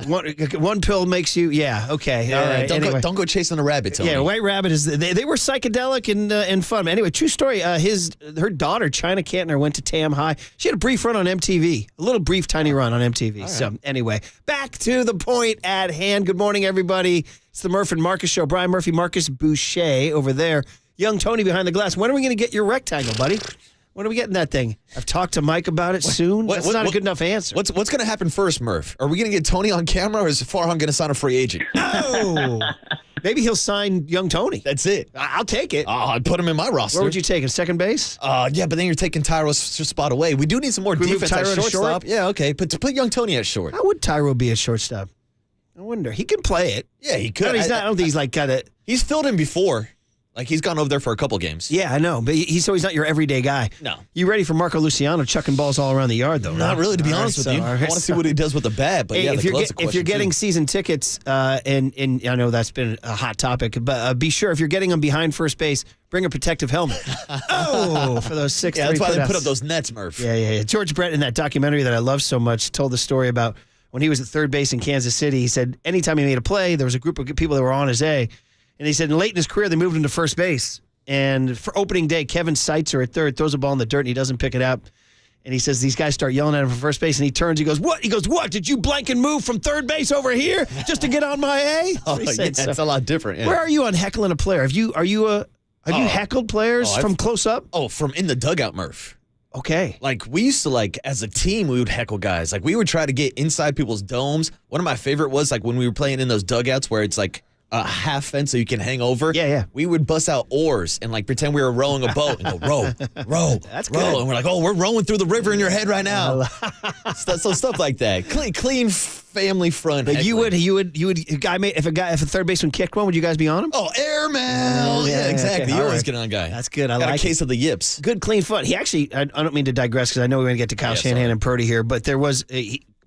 One pill makes you, okay. Yeah, all right. Don't go chasing a rabbit, Tony. Yeah, White Rabbit is, they were psychedelic and fun. Anyway, true story. Her daughter, China Cantner, went to Tam High. She had a brief run on MTV, a little brief, tiny run on MTV. Right. So anyway, back to the point at hand. Good morning, everybody. It's the Murph and Marcus Show. Brian Murphy, Marcus Boucher over there. Young Tony behind the glass. When are we going to get your rectangle, buddy? When are we getting that thing? I've talked to Mike about it soon. That's not a good enough answer. What's going to happen first, Murph? Are we going to get Tony on camera, or is Farhan going to sign a free agent? Oh, maybe he'll sign Young Tony. That's it. I'll take it. I'd put him in my roster. Where would you take him? Second base? Yeah, but then you're taking Tyro's spot away. We do need some more defense at shortstop. Yeah, okay. But to put Young Tony at short. How would Tyro be at shortstop? I wonder. He can play it. Yeah, he could. I don't think he's like got it. He's filled in before. Like, he's gone over there for a couple games. Yeah, I know. But he's not your everyday guy. No. You ready for Marco Luciano chucking balls all around the yard, though? Not really, to be honest with you. I want to see what he does with the bat. But, yeah, if you're getting season tickets, and I know that's been a hot topic, but be sure if you're getting them behind first base, bring a protective helmet. For those 6'3" Yeah, that's why they put up those nets, Murph. Yeah. George Brett, in that documentary that I love so much, told the story about when he was at third base in Kansas City. He said anytime he made a play, there was a group of people that were on his A. And he said late in his career, they moved him to first base. And for opening day, Kevin Seitzer at third throws a ball in the dirt and he doesn't pick it up. And he says these guys start yelling at him from first base, and he turns. He goes, "What?" He goes, "What? Did you blank and move from third base over here just to get on my A?" It's a lot different. Yeah. Where are you on heckling a player? Have you heckled players from close up? Oh, from in the dugout, Murph. Okay. Like, we used to, as a team, we would heckle guys. Like, we would try to get inside people's domes. One of my favorite was, when we were playing in those dugouts where it's, a half fence so you can hang over. Yeah. We would bust out oars and pretend we were rowing a boat and go, row. That's row. good. And we're like, oh, we're rowing through the river in your head right now. So stuff like that. Clean family front. But if a third baseman kicked one, would you guys be on him? Oh, airmail. Yeah, exactly. Okay. You All always right. get on a guy. That's good. I Got like a case of the yips. Good, clean foot. He actually, I don't mean to digress because I know we're going to get to Kyle Shanahan and Purdy here, but there was,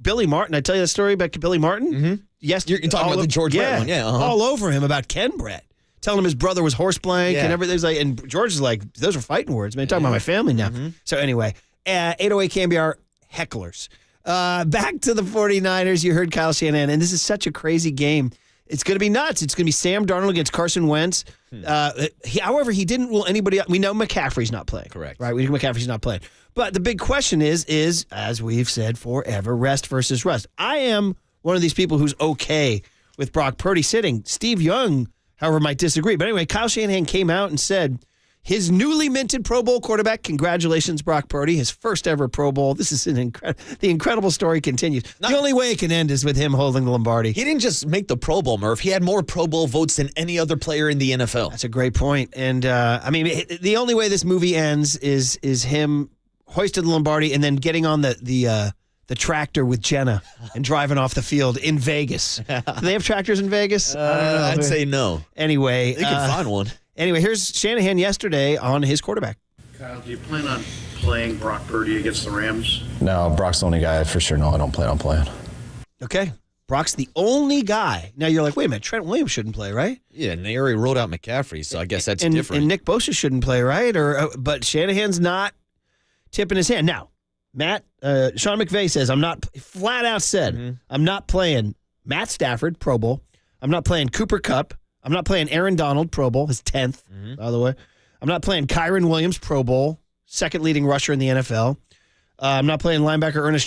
Billy Martin. I tell you the story about Billy Martin? Mm-hmm. Yes. You're talking about the George Brett one. Yeah. All over him about Ken Brett. Telling him his brother was horse blank and everything. Like, and George is like, those are fighting words, man. Talking about my family now. Mm-hmm. So anyway, 808 KNBR hecklers. Back to the 49ers. You heard Kyle Shanahan, and this is such a crazy game. It's going to be nuts. It's going to be Sam Darnold against Carson Wentz. However, he didn't rule anybody out. We know McCaffrey's not playing. Correct. Right? We know McCaffrey's not playing. But the big question is, as we've said forever, rest versus rust. I am one of these people who's okay with Brock Purdy sitting. Steve Young, however, might disagree. But anyway, Kyle Shanahan came out and said his newly minted Pro Bowl quarterback, congratulations, Brock Purdy, his first ever Pro Bowl. This is the incredible story continues. The only way it can end is with him holding the Lombardi. He didn't just make the Pro Bowl, Murph. He had more Pro Bowl votes than any other player in the NFL. That's a great point. And, I mean, the only way this movie ends is him hoisting the Lombardi and then getting on the tractor with Jenna and driving off the field in Vegas. Do they have tractors in Vegas? I don't know. I'd say no. Anyway. They can find one. Anyway, here's Shanahan yesterday on his quarterback. Kyle, do you plan on playing Brock Purdy against the Rams? No, Brock's the only guy for sure. No, I don't plan on playing. Okay. Brock's the only guy. Now you're like, wait a minute, Trent Williams shouldn't play, right? Yeah, and they already rolled out McCaffrey, so I guess that's different. And Nick Bosa shouldn't play, right? But Shanahan's not tipping his hand. Now, Sean McVay says, I'm not playing Matt Stafford, Pro Bowl. I'm not playing Cooper Kupp. I'm not playing Aaron Donald, Pro Bowl, his 10th, by the way. I'm not playing Kyron Williams, Pro Bowl, second leading rusher in the NFL. I'm not playing linebacker Ernest